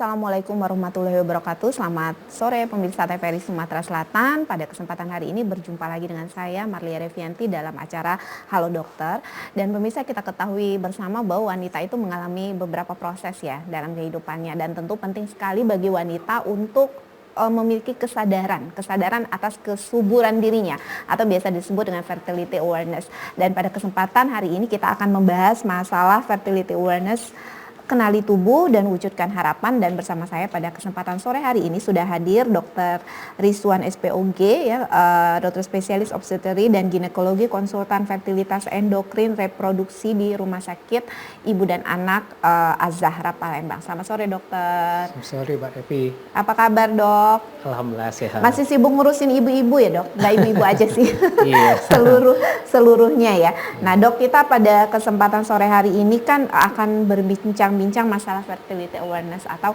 Assalamualaikum warahmatullahi wabarakatuh. Selamat sore pemirsa TVRI Sumatera Selatan. Pada kesempatan hari ini berjumpa lagi dengan saya Marlia Revianti dalam acara Halo Dokter. Dan pemirsa, kita ketahui bersama bahwa wanita itu mengalami beberapa proses ya dalam kehidupannya, dan tentu penting sekali bagi wanita untuk memiliki kesadaran atas kesuburan dirinya, atau biasa disebut dengan fertility awareness. Dan pada kesempatan hari ini kita akan membahas masalah fertility awareness, kenali tubuh dan wujudkan harapan. Dan bersama saya pada kesempatan sore hari ini sudah hadir Dr. Rizwan SPOG ya, dokter spesialis obstetri dan ginekologi, konsultan fertilitas endokrin reproduksi di Rumah Sakit Ibu dan Anak Az-Zahra Palembang. Selamat sore dokter. Selamat sore Mbak Evi. Apa kabar dok? Alhamdulillah sehat. Masih sibuk ngurusin ibu-ibu ya dok? Nggak ibu-ibu aja sih. Iya. Seluruhnya ya. Nah dok, kita pada kesempatan sore hari ini kan akan berbincang masalah fertility awareness atau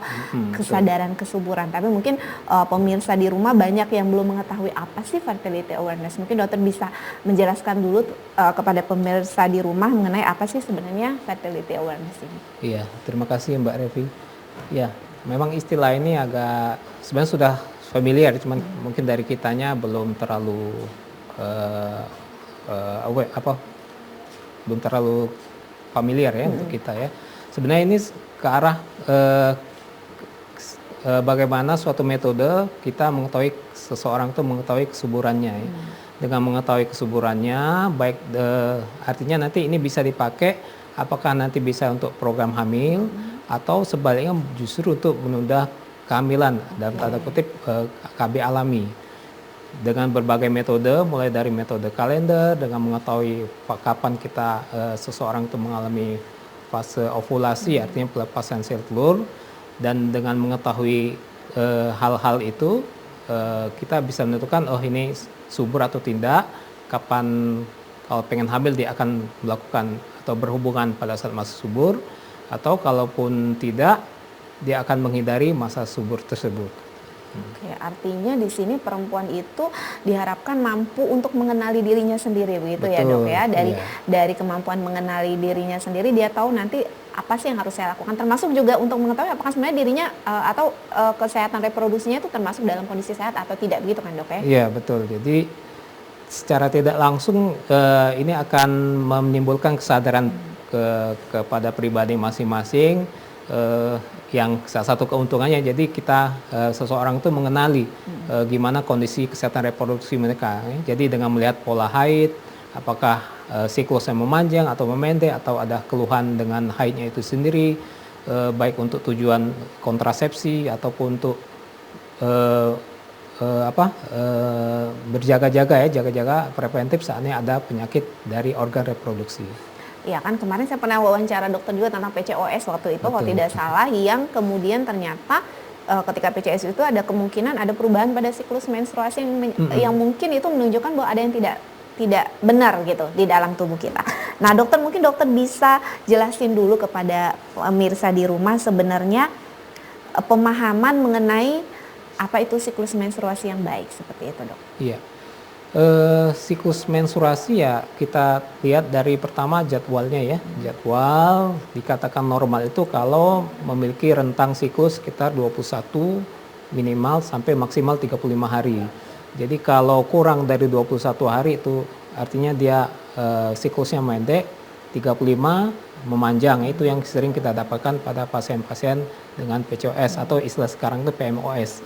kesadaran kesuburan. Tapi mungkin pemirsa di rumah banyak yang belum mengetahui apa sih fertility awareness. Mungkin dokter bisa menjelaskan dulu kepada pemirsa di rumah mengenai apa sih sebenarnya fertility awareness ini. Iya, terima kasih Mbak Revi. Ya, memang istilah ini agak sebenarnya sudah familiar, cuman mungkin dari kitanya belum terlalu belum terlalu familiar ya untuk kita ya. Sebenarnya ini ke arah bagaimana suatu metode kita mengetahui seseorang itu mengetahui kesuburannya ya. Dengan mengetahui kesuburannya, baik artinya nanti ini bisa dipakai apakah nanti bisa untuk program hamil atau sebaliknya justru untuk menunda kehamilan dalam tanda kutip KB alami. Dengan berbagai metode, mulai dari metode kalender, dengan mengetahui kapan kita seseorang itu mengalami fase ovulasi, artinya pelepasan sel telur, dan dengan mengetahui hal-hal itu kita bisa menentukan oh ini subur atau tidak, kapan kalau pengen hamil dia akan melakukan atau berhubungan pada saat masa subur, atau kalaupun tidak dia akan menghindari masa subur tersebut. Oke, artinya di sini perempuan itu diharapkan mampu untuk mengenali dirinya sendiri, begitu. Betul, ya dok ya. Dari kemampuan mengenali dirinya sendiri, dia tahu nanti apa sih yang harus saya lakukan. Termasuk juga untuk mengetahui apakah sebenarnya dirinya atau kesehatan reproduksinya itu termasuk dalam kondisi sehat atau tidak, begitu kan dok ya? Iya betul. Jadi secara tidak langsung ini akan menimbulkan kesadaran kepada pribadi masing-masing. Yang salah satu keuntungannya, jadi kita seseorang itu mengenali gimana kondisi kesehatan reproduksi mereka ya. Jadi dengan melihat pola haid, apakah siklusnya memanjang atau memendek, atau ada keluhan dengan haidnya itu sendiri, baik untuk tujuan kontrasepsi ataupun untuk berjaga-jaga ya, jaga-jaga preventif saatnya ada penyakit dari organ reproduksi. Ya kan, kemarin saya pernah wawancara dokter juga tentang PCOS waktu itu. Betul. Kalau tidak salah, yang kemudian ternyata ketika PCOS itu ada kemungkinan ada perubahan pada siklus menstruasi yang mungkin itu menunjukkan bahwa ada yang tidak benar gitu di dalam tubuh kita. Nah dokter, mungkin dokter bisa jelasin dulu kepada pemirsa di rumah sebenarnya pemahaman mengenai apa itu siklus menstruasi yang baik, seperti itu dok. Iya. Siklus menstruasi ya kita lihat dari pertama jadwalnya ya. Jadwal dikatakan normal itu kalau memiliki rentang siklus sekitar 21 minimal sampai maksimal 35 hari. Jadi kalau kurang dari 21 hari itu artinya dia siklusnya pendek, 35 memanjang. Itu yang sering kita dapatkan pada pasien-pasien dengan PCOS atau istilah sekarang itu PMOS.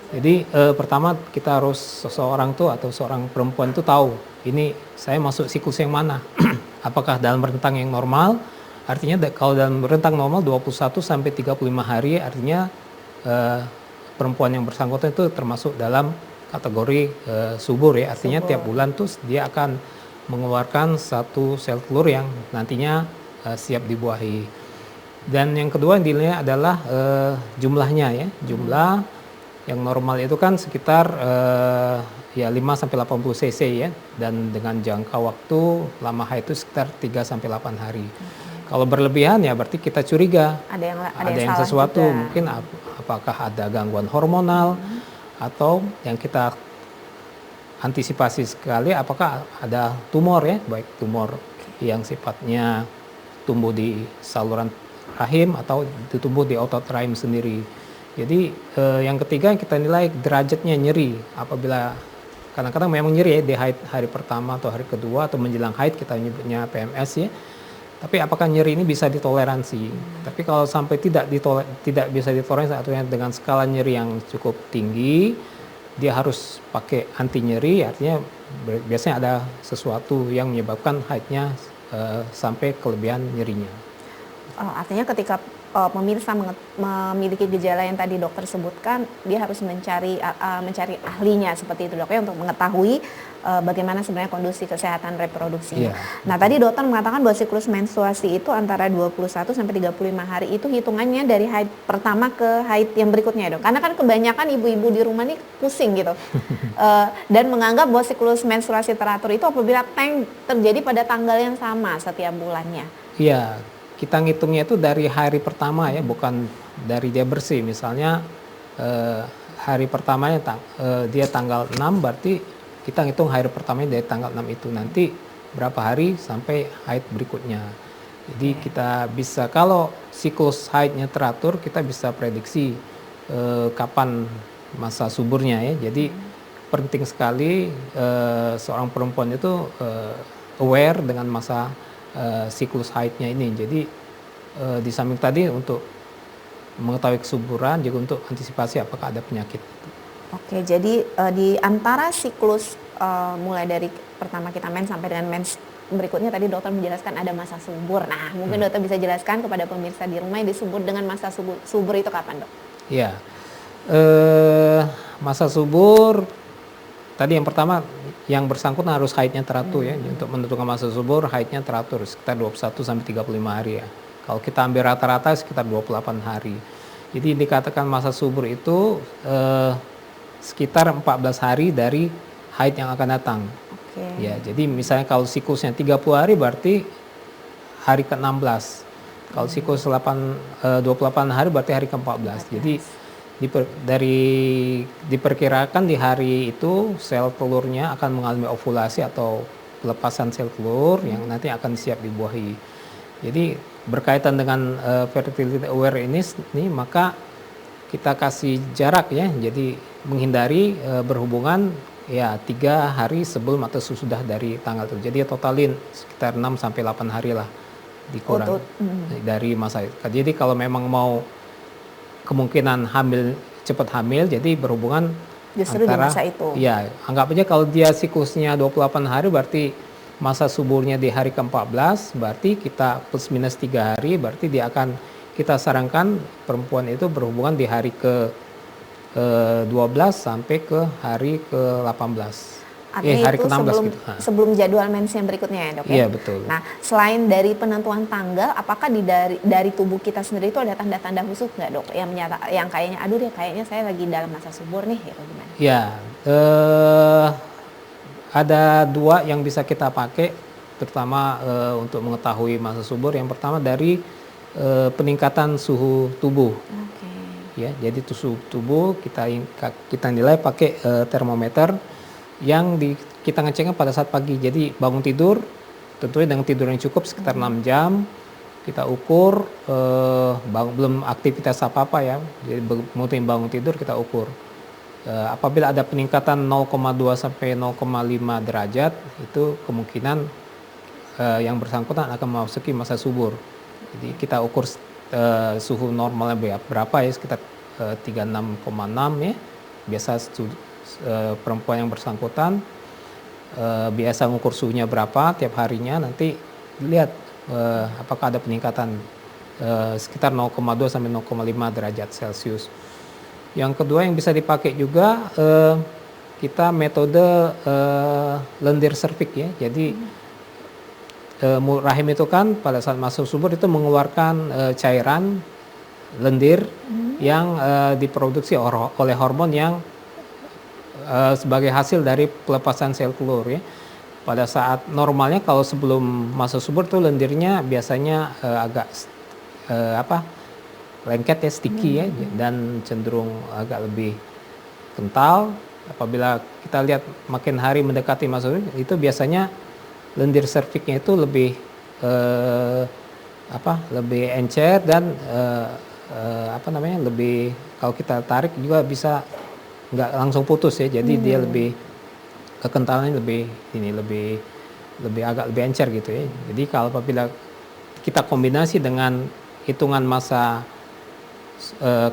Jadi pertama kita harus seseorang tuh atau seorang perempuan itu tahu ini saya masuk siklus yang mana. Apakah dalam rentang yang normal? Artinya kalau dalam rentang normal 21 sampai 35 hari artinya perempuan yang bersangkutan itu termasuk dalam kategori subur ya. Artinya tiap bulan tuh dia akan mengeluarkan satu sel telur yang nantinya siap dibuahi. Dan yang kedua yang dinilai adalah jumlahnya ya. Jumlah yang normal itu kan sekitar 5 sampai 80 cc ya, dan dengan jangka waktu lama haid itu sekitar 3 sampai 8 hari. Kalau berlebihan ya berarti kita curiga ada yang sesuatu juga. Mungkin apakah ada gangguan hormonal atau yang kita antisipasi sekali apakah ada tumor ya, baik tumor yang sifatnya tumbuh di saluran rahim atau tumbuh di otot rahim sendiri. Jadi yang ketiga kita nilai derajatnya nyeri. Apabila kadang-kadang memang nyeri ya di haid hari pertama atau hari kedua atau menjelang haid, kita nyebutnya PMS ya. Tapi apakah nyeri ini bisa ditoleransi? Tapi kalau sampai tidak bisa ditoleransi atau dengan skala nyeri yang cukup tinggi, dia harus pakai anti nyeri, artinya biasanya ada sesuatu yang menyebabkan haidnya sampai kelebihan nyerinya. Artinya ketika pemirsa memiliki gejala yang tadi dokter sebutkan, dia harus mencari ahlinya seperti itu dok ya, untuk mengetahui bagaimana sebenarnya kondisi kesehatan reproduksinya. Nah tadi dokter mengatakan bahwa siklus menstruasi itu antara 21 sampai 35 hari, itu hitungannya dari haid pertama ke haid yang berikutnya ya dok. Karena kan kebanyakan ibu-ibu di rumah ini pusing gitu dan menganggap bahwa siklus menstruasi teratur itu apabila terjadi pada tanggal yang sama setiap bulannya. Iya. Kita ngitungnya itu dari hari pertama ya, bukan dari dia bersih. Misalnya hari pertamanya dia tanggal 6, berarti kita ngitung hari pertamanya dari tanggal 6 itu. Nanti berapa hari sampai haid berikutnya. Jadi kita bisa, kalau siklus haidnya teratur, kita bisa prediksi kapan masa suburnya ya. Jadi penting sekali seorang perempuan itu aware dengan masa siklus haidnya ini. Jadi di samping tadi untuk mengetahui kesuburan, juga untuk antisipasi apakah ada penyakit. Oke, jadi di antara siklus mulai dari pertama kita mens sampai dengan mens berikutnya, tadi dokter menjelaskan ada masa subur. Nah, mungkin dokter bisa jelaskan kepada pemirsa di rumah yang disebut dengan masa subur itu kapan dok? Ya, masa subur tadi yang pertama, yang bersangkutan harus haidnya teratur ya. Untuk menentukan masa subur, haidnya teratur sekitar 21 sampai 35 hari ya. Kalau kita ambil rata-rata sekitar 28 hari. Jadi dikatakan masa subur itu sekitar 14 hari dari haid yang akan datang. Ya, jadi misalnya kalau siklusnya 30 hari berarti hari ke-16. Kalau siklus 28 hari berarti hari ke-14. Jadi diperkirakan di hari itu sel telurnya akan mengalami ovulasi atau pelepasan sel telur yang nanti akan siap dibuahi. Jadi berkaitan dengan fertility awareness ini, maka kita kasih jarak ya, jadi menghindari berhubungan ya 3 hari sebelum atau sesudah dari tanggal itu. Jadi totalin sekitar 6 sampai 8 hari lah dikurang dari masa itu. Jadi kalau memang mau kemungkinan cepat hamil, jadi berhubungan justru antara, di masa itu. Ya, anggap aja kalau dia siklusnya 28 hari, berarti masa suburnya di hari ke-14, berarti kita plus minus 3 hari, berarti kita sarankan perempuan itu berhubungan di hari ke-12 sampai ke hari ke-18. Artinya hari itu ke-16 gitu. Sebelum jadwal mens yang berikutnya ya dok ya? Iya betul. Nah selain dari penentuan tanggal, apakah dari tubuh kita sendiri itu ada tanda-tanda khusus nggak dok? Yang kayaknya, aduh deh kayaknya saya lagi dalam masa subur nih, gitu gimana? Ya, ada 2 yang bisa kita pakai, terutama untuk mengetahui masa subur. Yang pertama dari peningkatan suhu tubuh. Ya, jadi suhu tubuh kita nilai pakai termometer yang kita ngeceknya pada saat pagi. Jadi bangun tidur, tentunya dengan tidur yang cukup sekitar 6 jam, kita ukur, belum aktivitas apa-apa ya, jadi bangun tidur kita ukur. Apabila ada peningkatan 0,2 sampai 0,5 derajat, itu kemungkinan yang bersangkutan akan memasuki masa subur. Jadi kita ukur suhu normalnya berapa ya, sekitar 36,6 ya. Biasa perempuan yang bersangkutan biasa mengukur suhunya berapa tiap harinya, nanti lihat apakah ada peningkatan sekitar 0,2 sampai 0,5 derajat Celcius. Yang kedua yang bisa dipakai juga, kita metode lendir serviks ya. Jadi rahim itu kan pada saat masuk subur itu mengeluarkan cairan lendir yang diproduksi oleh hormon yang sebagai hasil dari pelepasan sel telur ya. Pada saat normalnya kalau sebelum masa subur tuh lendirnya biasanya agak lengket ya, sticky ya, dan cenderung agak lebih kental. Apabila kita lihat makin hari mendekati masa subur, itu biasanya lendir serviksnya itu lebih lebih encer dan lebih kalau kita tarik juga bisa nggak langsung putus ya. Jadi dia lebih kekentalannya lebih agak lebih encer gitu ya. Jadi kalau apabila kita kombinasi dengan hitungan masa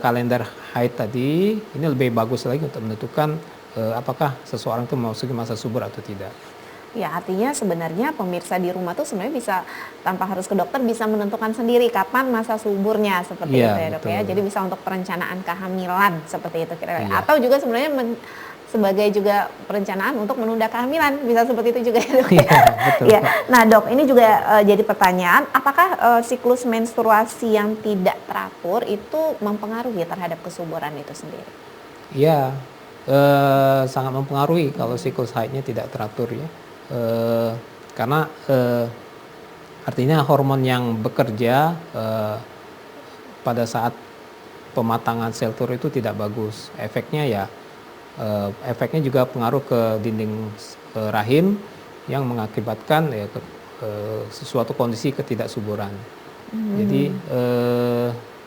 kalender haid tadi, ini lebih bagus lagi untuk menentukan apakah seseorang itu memasuki masa subur atau tidak. Ya, artinya sebenarnya pemirsa di rumah tuh sebenarnya bisa tanpa harus ke dokter bisa menentukan sendiri kapan masa suburnya seperti itu ya dok ya. Jadi bisa untuk perencanaan kehamilan seperti itu kira-kira. Atau juga sebenarnya sebagai juga perencanaan untuk menunda kehamilan bisa seperti itu juga ya dok ya. Betul. Ya. Nah dok, ini juga jadi pertanyaan, apakah siklus menstruasi yang tidak teratur itu mempengaruhi terhadap kesuburan itu sendiri? Iya, sangat mempengaruhi kalau siklus haidnya tidak teratur ya. Karena artinya hormon yang bekerja pada saat pematangan sel telur itu tidak bagus. Efeknya juga pengaruh ke dinding rahim yang mengakibatkan sesuatu kondisi ketidaksuburan.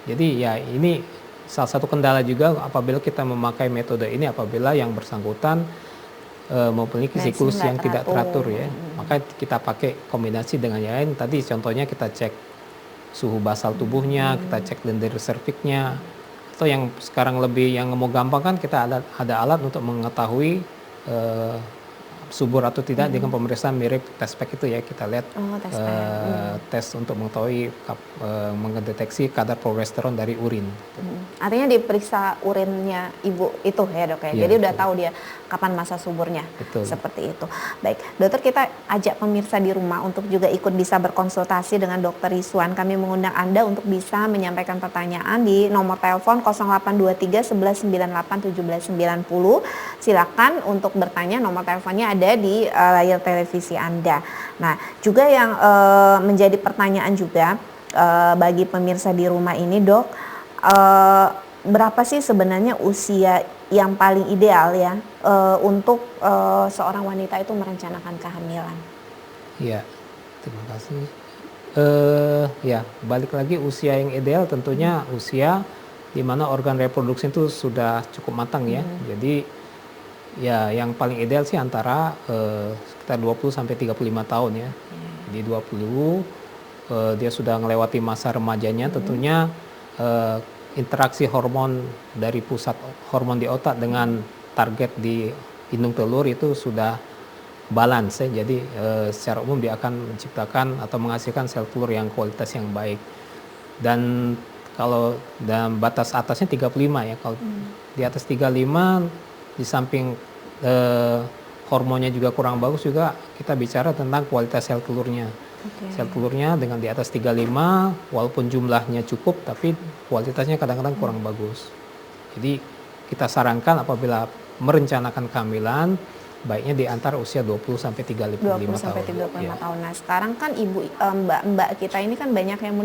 Jadi ya ini salah satu kendala juga apabila kita memakai metode ini apabila yang bersangkutan memiliki siklus yang tidak teratur ya. Maka kita pakai kombinasi dengan yang lain. Tadi contohnya kita cek suhu basal tubuhnya, kita cek lendir serviknya. Atau yang sekarang yang mau gampang kan kita ada alat untuk mengetahui subur atau tidak dengan pemeriksaan mirip tes pack itu ya. Kita lihat tes untuk mengetahui mendeteksi kadar progesteron dari urin. Artinya diperiksa urinnya ibu itu ya dok ya. Jadi udah tahu dia kapan masa suburnya. Betul. Seperti itu. Baik, dokter, kita ajak pemirsa di rumah untuk juga ikut bisa berkonsultasi dengan dokter Rizwan. Kami mengundang Anda untuk bisa menyampaikan pertanyaan di nomor telepon 0823 1198 1790. Silakan untuk bertanya, nomor teleponnya ada di layar televisi Anda. Nah, juga yang menjadi pertanyaan juga bagi pemirsa di rumah ini dok, berapa sih sebenarnya usia yang paling ideal ya untuk seorang wanita itu merencanakan kehamilan? Iya, terima kasih. Ya, balik lagi usia yang ideal tentunya usia di mana organ reproduksi itu sudah cukup matang ya. Jadi ya yang paling ideal sih antara sekitar 20 sampai 35 tahun ya. Di 20 dia sudah melewati masa remajanya, tentunya interaksi hormon dari pusat hormon di otak dengan target di indung telur itu sudah balance ya. Jadi secara umum dia akan menciptakan atau menghasilkan sel telur yang kualitas yang baik. Dan kalau dalam batas atasnya 35 ya. Kalau di atas 35 di samping hormonnya juga kurang bagus, juga kita bicara tentang kualitas sel telurnya. Sel telurnya dengan di atas 35 walaupun jumlahnya cukup tapi kualitasnya kadang-kadang kurang bagus. Jadi kita sarankan apabila merencanakan kehamilan baiknya di antara usia 20 sampai 35 tahun. 20 sampai 35 tahun. Nah, sekarang kan ibu mbak-mbak kita ini kan banyak yang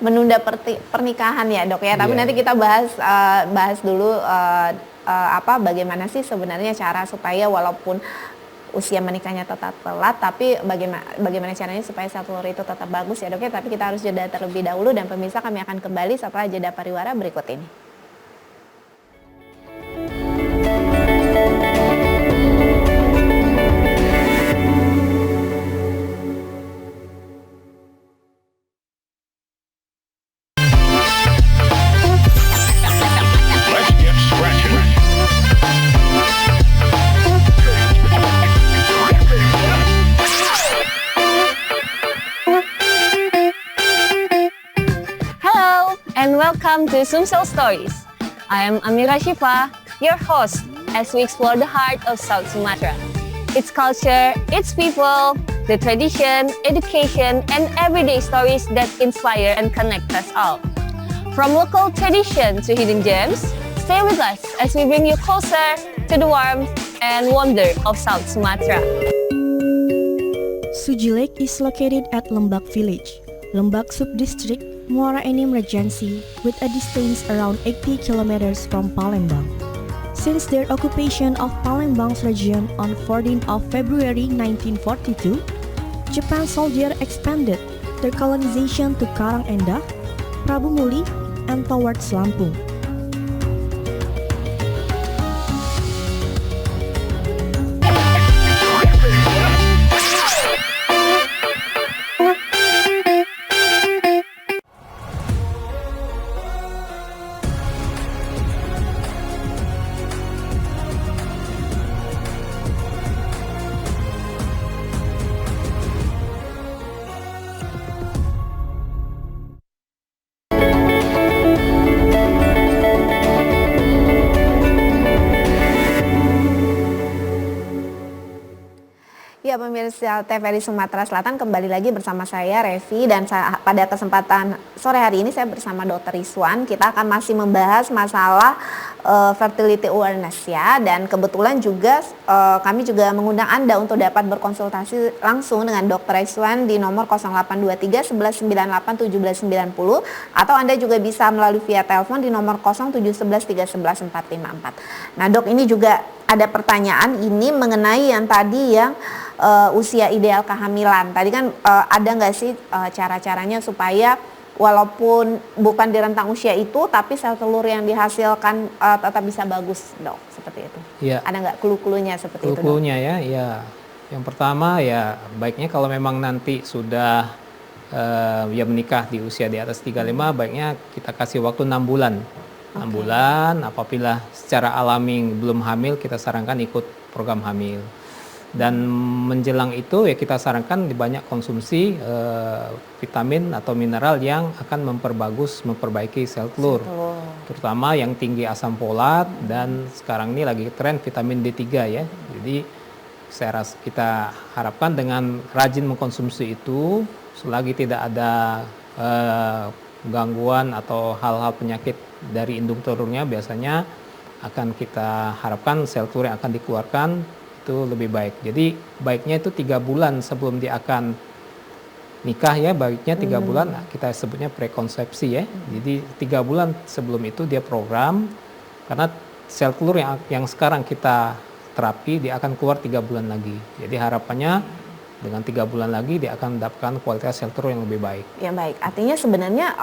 menunda pernikahan ya, Dok ya. Tapi nanti kita bahas dulu bagaimana sih sebenarnya cara supaya walaupun usia menikahnya tetap telat, tapi bagaimana caranya supaya sel telur itu tetap bagus ya dok ya. Tapi kita harus jeda terlebih dahulu dan pemirsa, kami akan kembali setelah jeda pariwara berikut ini. Welcome to Sumsel Stories. I am Amira Shifa, your host, as we explore the heart of South Sumatra. Its culture, its people, the tradition, education, and everyday stories that inspire and connect us all. From local tradition to hidden gems, stay with us as we bring you closer to the warmth and wonder of South Sumatra. Suji Lake is located at Lembak Village, Lembak Subdistrict, Muara Enim Regency, with a distance around 80 kilometers from Palembang. Since their occupation of Palembang's region on 14th of February 1942, Japan soldiers expanded their colonization to Karang Endah, Prabu Muli, and towards Lampung. Ya, pemirsa TVRI Sumatera Selatan, kembali lagi bersama saya Revi, dan pada kesempatan sore hari ini saya bersama Dr. Rizwan. Kita akan masih membahas masalah fertility awareness ya, dan kebetulan juga kami juga mengundang Anda untuk dapat berkonsultasi langsung dengan Dr. Rizwan di nomor 0823 1198 1790, atau Anda juga bisa melalui via telepon di nomor 0711 311 454. Nah, Dok, ini juga ada pertanyaan ini mengenai yang tadi yang usia ideal kehamilan. Tadi kan ada nggak sih cara-caranya supaya walaupun bukan di rentang usia itu, tapi sel telur yang dihasilkan tetap bisa bagus, Dok, seperti itu? Iya. Ada nggak clue-cluenya seperti itu, Dok? Clue-cluenya ya. Yang pertama ya, baiknya kalau memang nanti sudah ya menikah di usia di atas 35, baiknya kita kasih waktu 6 bulan. 6 bulan, apabila secara alami belum hamil, kita sarankan ikut program hamil. Dan menjelang itu ya kita sarankan dibanyak konsumsi vitamin atau mineral yang akan memperbaiki sel telur. Terutama yang tinggi asam folat, dan sekarang ini lagi tren vitamin D3 ya. Jadi kita harapkan dengan rajin mengkonsumsi itu, selagi tidak ada gangguan atau hal-hal penyakit dari indung telurnya, biasanya akan kita harapkan sel telur yang akan dikeluarkan itu lebih baik. Jadi baiknya itu 3 bulan sebelum dia akan nikah ya, baiknya 3 bulan, kita sebutnya prekonsepsi ya. Jadi 3 bulan sebelum itu dia program, karena sel telur yang sekarang kita terapi dia akan keluar 3 bulan lagi. Jadi harapannya dengan 3 bulan lagi dia akan mendapatkan kualitas sel telur yang lebih baik. Ya, baik. Artinya sebenarnya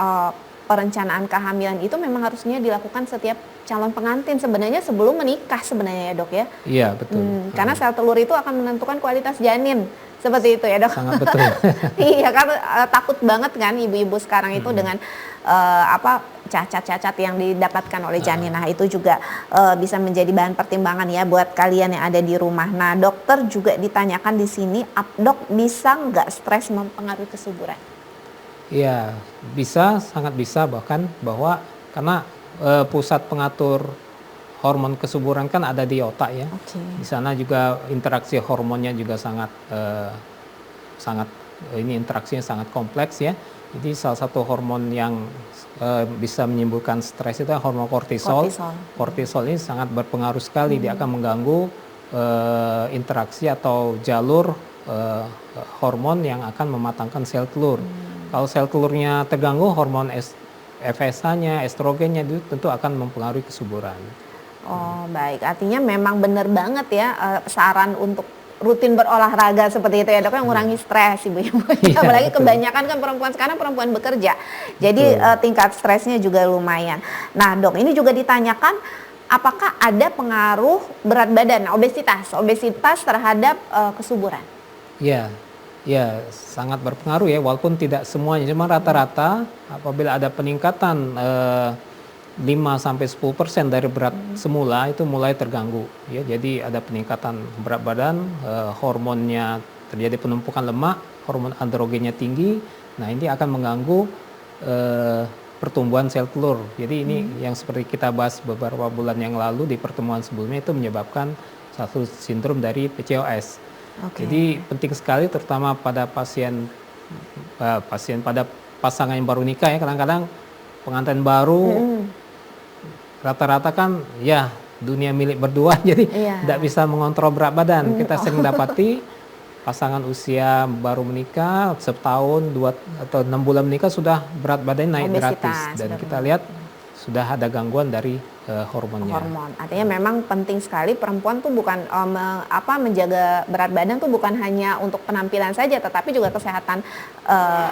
perencanaan kehamilan itu memang harusnya dilakukan setiap calon pengantin sebenarnya sebelum menikah sebenarnya ya, Dok ya? Iya, betul. Karena sel telur itu akan menentukan kualitas janin. Seperti itu ya, Dok? Sangat betul. Iya, kan takut banget kan ibu-ibu sekarang itu dengan cacat-cacat yang didapatkan oleh janin. Nah, itu juga bisa menjadi bahan pertimbangan ya buat kalian yang ada di rumah. Nah, dokter juga ditanyakan di sini, Dok, bisa nggak stres mempengaruhi kesuburan? Iya, bisa, sangat bisa, bahkan karena pusat pengatur hormon kesuburan kan ada di otak ya. Di sana juga interaksi hormonnya juga sangat ini interaksinya sangat kompleks ya. Jadi salah satu hormon yang bisa menimbulkan stres itu hormon kortisol. Kortisol ini sangat berpengaruh sekali, dia akan mengganggu interaksi atau jalur hormon yang akan mematangkan sel telur. Kalau sel telurnya terganggu, hormon FSH-nya, estrogennya itu tentu akan mempengaruhi kesuburan. Oh, baik. Artinya memang benar banget ya saran untuk rutin berolahraga seperti itu ya, Dok, yang mengurangi stres ibu-ibu. Iya, Apalagi betul. kebanyakan kan perempuan sekarang perempuan bekerja. Jadi tingkat stresnya juga lumayan. Nah, Dok, ini juga ditanyakan apakah ada pengaruh berat badan, obesitas terhadap kesuburan? Ya, sangat berpengaruh ya, walaupun tidak semuanya, cuma rata-rata apabila ada peningkatan 5-10% dari berat semula itu mulai terganggu ya. Jadi ada peningkatan berat badan, hormonnya terjadi penumpukan lemak, hormon androgennya tinggi. Nah, ini akan mengganggu pertumbuhan sel telur. Jadi ini yang seperti kita bahas beberapa bulan yang lalu di pertemuan sebelumnya, itu menyebabkan satu sindrom dari PCOS. Jadi penting sekali, terutama pada pasien pada pasangan yang baru nikah ya. Kadang-kadang pengantin baru rata-rata kan ya dunia milik berdua, jadi tidak bisa mengontrol berat badan. Kita sering dapati pasangan usia baru menikah, setahun, 2 atau 6 bulan menikah sudah berat badan naik gratis. Dan kita lihat sudah ada gangguan dari hormonnya. Hormon. Artinya memang penting sekali perempuan tuh bukan menjaga berat badan tuh bukan hanya untuk penampilan saja, tetapi juga kesehatan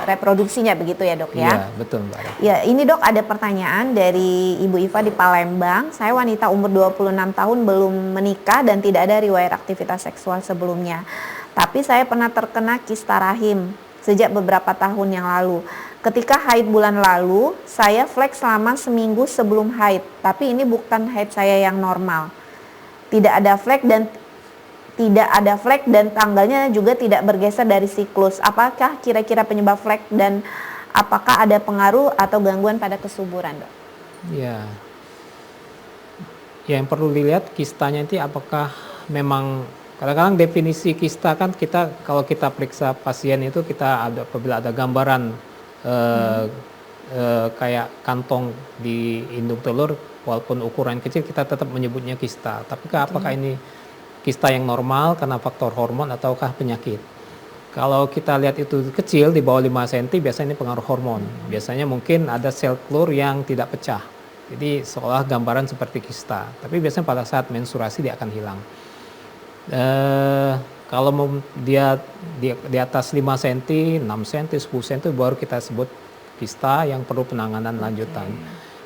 reproduksinya, begitu ya dok ya? Iya, betul Mbak. Ya, ini dok ada pertanyaan dari Ibu Iva di Palembang. Saya wanita umur 26 tahun belum menikah dan tidak ada riwayat aktivitas seksual sebelumnya. Tapi saya pernah terkena kista rahim sejak beberapa tahun yang lalu. Ketika haid bulan lalu, saya flek selama seminggu sebelum haid. Tapi ini bukan haid saya yang normal. Tidak ada flek dan tanggalnya juga tidak bergeser dari siklus. Apakah kira-kira penyebab flek dan apakah ada pengaruh atau gangguan pada kesuburan, dok? Ya, yang perlu dilihat kistanya itu apakah memang, kadang-kadang definisi kista kan kalau kita periksa pasien itu apabila ada gambaran kayak kantong di indung telur, walaupun ukuran kecil kita tetap menyebutnya kista. Tapi apakah ini kista yang normal karena faktor hormon ataukah penyakit? Kalau kita lihat itu kecil di bawah 5 cm biasanya ini pengaruh hormon. Biasanya mungkin ada sel telur yang tidak pecah. Jadi seolah gambaran seperti kista. Tapi biasanya pada saat menstruasi dia akan hilang. Kalau dia di atas 5 cm, 6 cm, 10 cm baru kita sebut kista yang perlu penanganan lanjutan.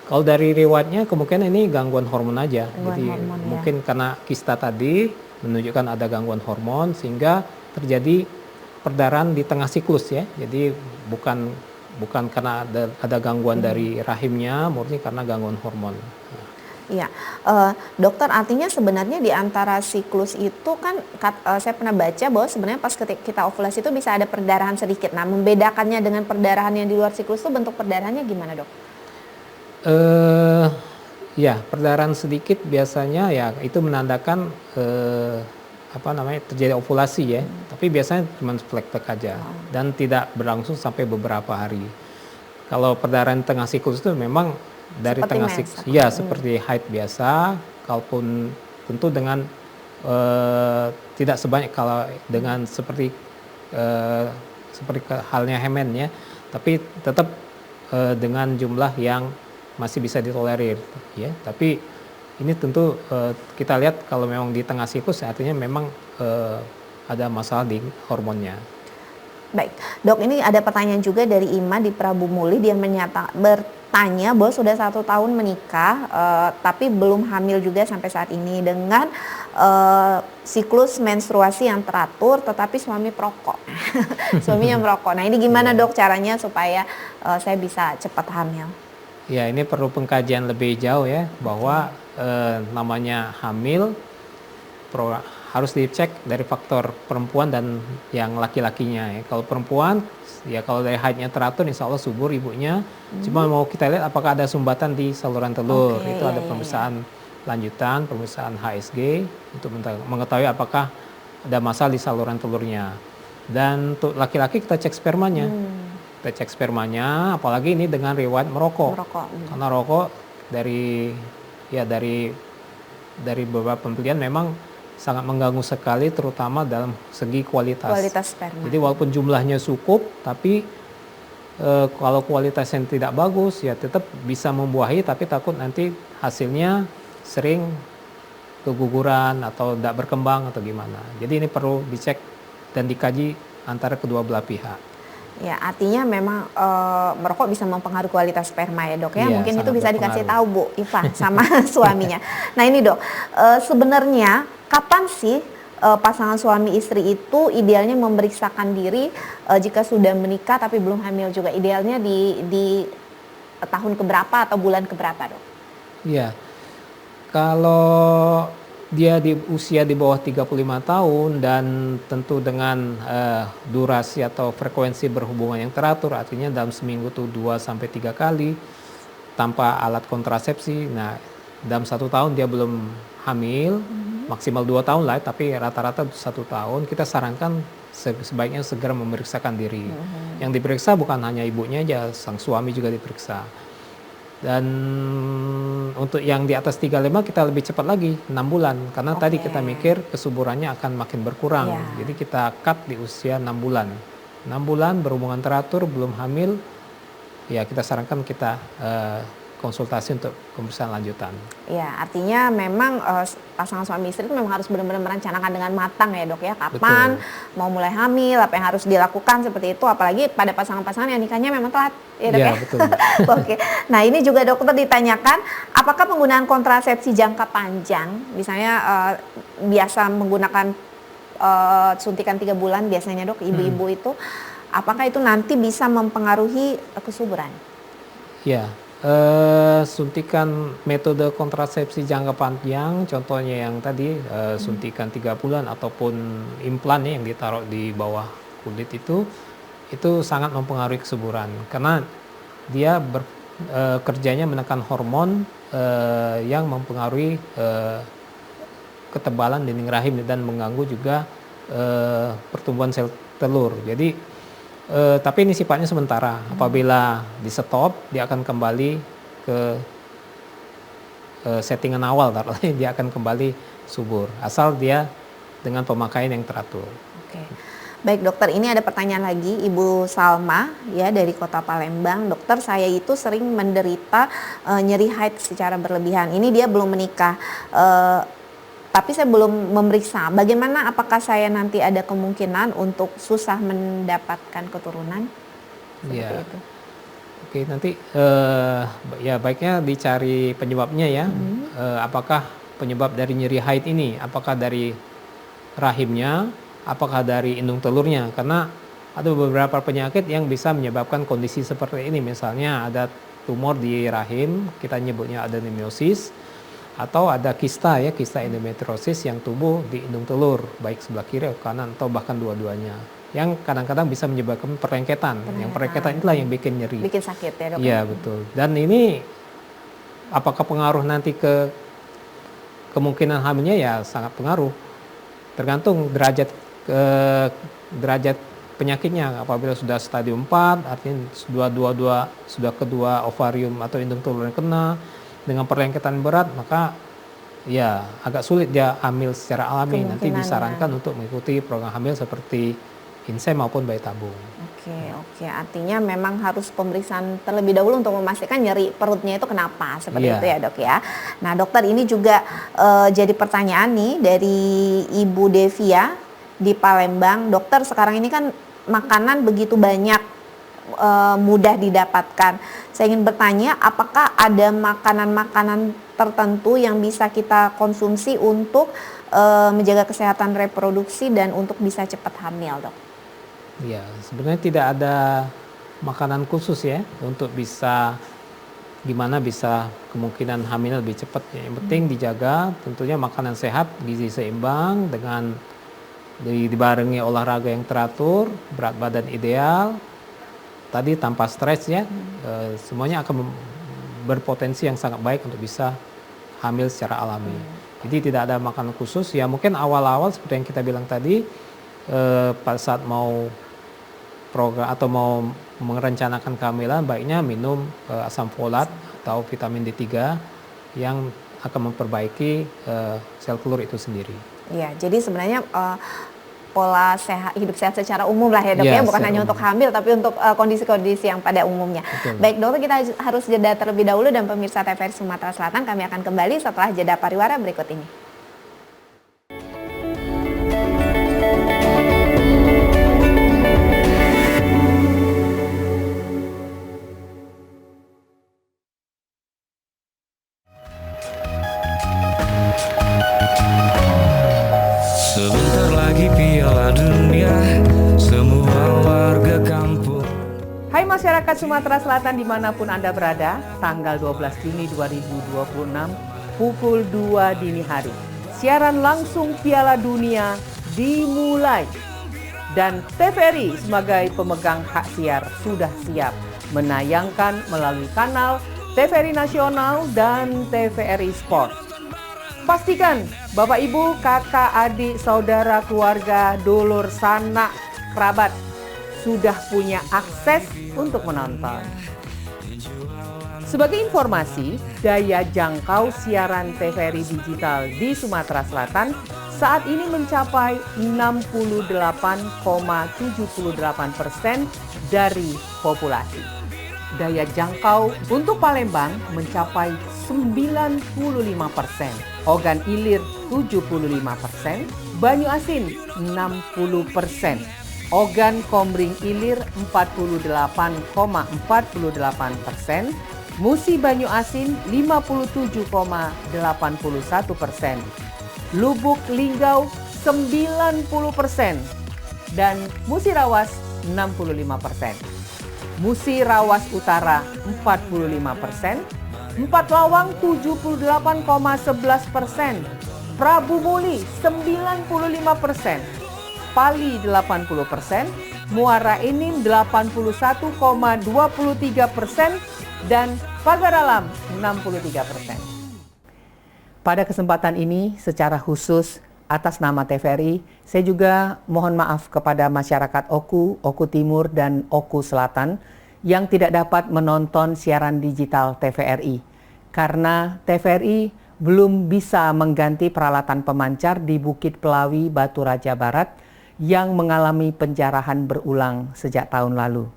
Kalau dari riwayatnya kemungkinan ini gangguan hormon aja. Jadi hormon, ya. mungkin karena kista tadi menunjukkan ada gangguan hormon sehingga terjadi perdarahan di tengah siklus ya. Jadi bukan karena ada gangguan dari rahimnya, murni karena gangguan hormon. Iya, dokter, artinya sebenarnya di antara siklus itu kan saya pernah baca bahwa sebenarnya pas ketika kita ovulasi itu bisa ada perdarahan sedikit. Nah, membedakannya dengan perdarahan yang di luar siklus itu bentuk perdarahannya gimana, dok? Ya, perdarahan sedikit biasanya ya itu menandakan terjadi ovulasi ya. Tapi biasanya cuma flek-flek aja dan tidak berlangsung sampai beberapa hari. Kalau perdarahan tengah siklus itu memang dari Seperti tengah mens, siklus, ya seperti haid biasa, kalaupun tentu dengan tidak sebanyak kalau dengan seperti halnya hemen ya, tapi tetap dengan jumlah yang masih bisa ditolerir ya. Tapi ini tentu kita lihat kalau memang di tengah siklus artinya memang ada masalah di hormonnya. Baik, dok, ini ada pertanyaan juga dari Ima di Prabu Muli. Dia bertanya bahwa sudah 1 tahun menikah, tapi belum hamil juga sampai saat ini dengan siklus menstruasi yang teratur, tetapi suami perokok. Suaminya merokok. Nah, ini gimana dok caranya supaya saya bisa cepat hamil? Ya, ini perlu pengkajian lebih jauh ya, bahwa namanya hamil harus dicek dari faktor perempuan dan yang laki-lakinya ya. Kalau perempuan ya kalau dari haidnya teratur insya Allah subur ibunya. Cuma mau kita lihat apakah ada sumbatan di saluran telur. Itu ada pemeriksaan lanjutan, pemeriksaan HSG untuk mengetahui apakah ada masalah di saluran telurnya. Dan untuk laki-laki kita cek spermanya. Kita cek spermanya, apalagi ini dengan riwayat merokok. Karena rokok dari beberapa penelitian memang sangat mengganggu sekali, terutama dalam segi kualitas sperma. Jadi walaupun jumlahnya cukup, tapi kalau kualitasnya tidak bagus ya tetap bisa membuahi, tapi takut nanti hasilnya sering keguguran atau tidak berkembang atau gimana. Jadi ini perlu dicek dan dikaji antara kedua belah pihak. Ya, artinya memang merokok bisa mempengaruhi kualitas sperma ya dok ya. Iya, Mungkin itu bisa dikasih berpengaruh. tahu Bu Iva sama suaminya. Nah ini dok, sebenarnya kapan sih pasangan suami istri itu idealnya memeriksakan diri jika sudah menikah tapi belum hamil juga? Idealnya di tahun keberapa atau bulan keberapa dok? Iya, kalau dia di usia di bawah 35 tahun dan tentu dengan durasi atau frekuensi berhubungan yang teratur, artinya dalam seminggu tuh 2-3 kali tanpa alat kontrasepsi. Nah, dalam 1 tahun dia belum hamil, maksimal 2 tahun lah, tapi rata-rata 1 tahun kita sarankan sebaiknya segera memeriksakan diri. Yang diperiksa bukan hanya ibunya aja, sang suami juga diperiksa. Dan untuk yang di atas 35 kita lebih cepat lagi, 6 bulan. Karena tadi kita mikir kesuburannya akan makin berkurang. Jadi kita cut di usia 6 bulan. 6 bulan berhubungan teratur, belum hamil, ya kita sarankan kita konsultasi untuk pemeriksaan lanjutan. Ya, artinya memang pasangan suami istri itu memang harus benar-benar merencanakan dengan matang ya dok ya, kapan mau mulai hamil, apa yang harus dilakukan seperti itu, apalagi pada pasangan-pasangan yang nikahnya memang telat ya dok ya. Betul. Oke, nah ini juga dokter ditanyakan, apakah penggunaan kontrasepsi jangka panjang, misalnya biasa menggunakan suntikan 3 bulan biasanya dok, ibu-ibu itu, apakah itu nanti bisa mempengaruhi kesuburan? Ya. Suntikan metode kontrasepsi jangka panjang, contohnya yang tadi suntikan 3 bulan ataupun implan yang ditaruh di bawah kulit itu sangat mempengaruhi kesuburan karena dia kerjanya menekan hormon yang mempengaruhi ketebalan dinding rahim dan mengganggu juga pertumbuhan sel telur. Jadi tapi ini sifatnya sementara. Apabila di stop, dia akan kembali ke settingan awal, dia akan kembali subur. Asal dia dengan pemakaian yang teratur. Oke. Baik dokter, ini ada pertanyaan lagi Ibu Salma ya dari Kota Palembang. Dokter, saya itu sering menderita nyeri haid secara berlebihan. Ini dia belum menikah. Tapi saya belum memeriksa. Bagaimana, apakah saya nanti ada kemungkinan untuk susah mendapatkan keturunan? Seperti itu. Oke, nanti ya baiknya dicari penyebabnya ya. Apakah penyebab dari nyeri haid ini? Apakah dari rahimnya? Apakah dari indung telurnya? Karena ada beberapa penyakit yang bisa menyebabkan kondisi seperti ini. Misalnya ada tumor di rahim, kita nyebutnya adenomyosis. Atau ada kista ya, kista endometriosis yang tumbuh di indung telur, baik sebelah kiri atau kanan atau bahkan dua-duanya. Yang kadang-kadang bisa menyebabkan perlengketan. Yang perlengketan itulah yang bikin nyeri. Bikin sakit ya dok? Iya betul. Dan ini apakah pengaruh nanti ke kemungkinan hamilnya? Ya sangat pengaruh. Tergantung derajat penyakitnya. Apabila sudah stadium 4, artinya sudah kedua ovarium atau indung telur yang kena, dengan perlengketan berat, maka ya agak sulit dia hamil secara alami. Nanti disarankan untuk mengikuti program hamil seperti INSEE maupun bayi tabung. Oke. Artinya memang harus pemeriksaan terlebih dahulu untuk memastikan nyeri perutnya itu kenapa, seperti itu ya dok ya. Nah dokter, ini juga jadi pertanyaan nih dari Ibu Devia di Palembang. Dokter, sekarang ini kan makanan begitu banyak, mudah didapatkan. Saya ingin bertanya, apakah ada makanan-makanan tertentu yang bisa kita konsumsi untuk menjaga kesehatan reproduksi dan untuk bisa cepat hamil, dok? Ya, sebenarnya tidak ada makanan khusus ya untuk gimana bisa kemungkinan hamil lebih cepat. Yang penting dijaga tentunya makanan sehat, gizi seimbang dengan dibarengi olahraga yang teratur, berat badan ideal. Tadi tanpa stres ya, semuanya akan berpotensi yang sangat baik untuk bisa hamil secara alami. Jadi tidak ada makanan khusus, ya mungkin awal-awal seperti yang kita bilang tadi, pada saat mau program atau mau merencanakan kehamilan, baiknya minum asam folat atau vitamin D3 yang akan memperbaiki sel telur itu sendiri. Iya, jadi sebenarnya pola hidup sehat secara umum lah ya dok ya, bukan hanya untuk hamil tapi untuk kondisi-kondisi yang pada umumnya. Betul. Baik dokter, kita harus jeda terlebih dahulu dan pemirsa TVRI Sumatera Selatan, kami akan kembali setelah jeda pariwara berikut ini. Sebentar lagi Piala Dunia, semua warga kampung. Hai masyarakat Sumatera Selatan dimanapun Anda berada, tanggal 12 Juni 2026, pukul 2 dini hari. Siaran langsung Piala Dunia dimulai. Dan TVRI sebagai pemegang hak siar sudah siap menayangkan melalui kanal TVRI Nasional dan TVRI Sport. Pastikan Bapak Ibu, kakak, adik, saudara, keluarga, dulur, sanak, kerabat sudah punya akses untuk menonton. Sebagai informasi, daya jangkau siaran TVRI digital di Sumatera Selatan saat ini mencapai 68,78% dari populasi. daya jangkau untuk Palembang mencapai 95%, Ogan Ilir 75%, Banyu Asin 60%, Ogan Komering Ilir 48,48%, Musi Banyu Asin 57,81%, Lubuk Linggau 90%, dan Musirawas 65%. Musi Rawas Utara 45%, Empat Lawang 78,11%, Prabu Muli 95%, Pali 80%, Muara Enim 81,23%, dan Pagar Alam 63%. Pada kesempatan ini secara khusus atas nama TVRI, saya juga mohon maaf kepada masyarakat Oku, Oku Timur, dan Oku Selatan yang tidak dapat menonton siaran digital TVRI karena TVRI belum bisa mengganti peralatan pemancar di Bukit Pelawi, Batu Raja Barat yang mengalami penjarahan berulang sejak tahun lalu.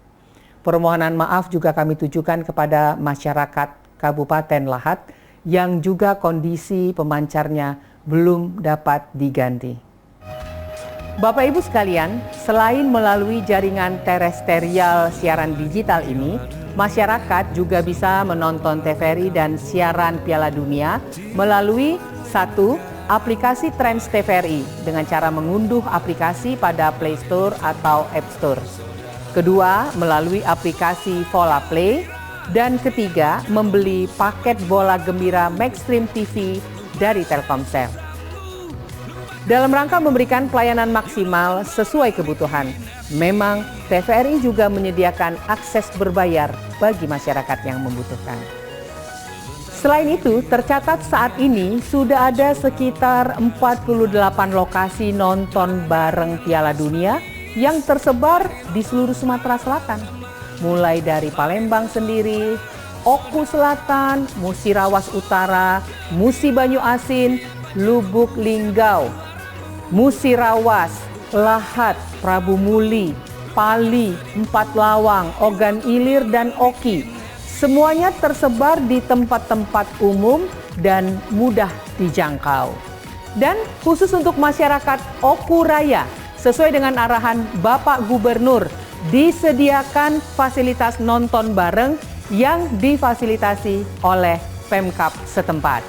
Permohonan maaf juga kami tujukan kepada masyarakat Kabupaten Lahat yang juga kondisi pemancarnya belum dapat diganti. Bapak Ibu sekalian, selain melalui jaringan terestrial siaran digital ini, masyarakat juga bisa menonton TVRI dan siaran Piala Dunia melalui 1. Aplikasi Trans TVRI dengan cara mengunduh aplikasi pada Play Store atau App Store. Kedua, melalui aplikasi Vola Play. Dan ketiga, membeli paket bola gembira Maxstream TV dari Telkomsel. Dalam rangka memberikan pelayanan maksimal sesuai kebutuhan, memang TVRI juga menyediakan akses berbayar bagi masyarakat yang membutuhkan. Selain itu, tercatat saat ini sudah ada sekitar 48 lokasi nonton bareng Piala Dunia yang tersebar di seluruh Sumatera Selatan. Mulai dari Palembang sendiri, Oku Selatan, Musi Rawas Utara, Musi Banyu Asin, Lubuk Linggau, Musi Rawas, Lahat, Prabu Muli, Pali, Empat Lawang, Ogan Ilir, dan Oki. Semuanya tersebar di tempat-tempat umum dan mudah dijangkau. Dan khusus untuk masyarakat Oku Raya, sesuai dengan arahan Bapak Gubernur, disediakan fasilitas nonton bareng yang difasilitasi oleh Pemkab setempat.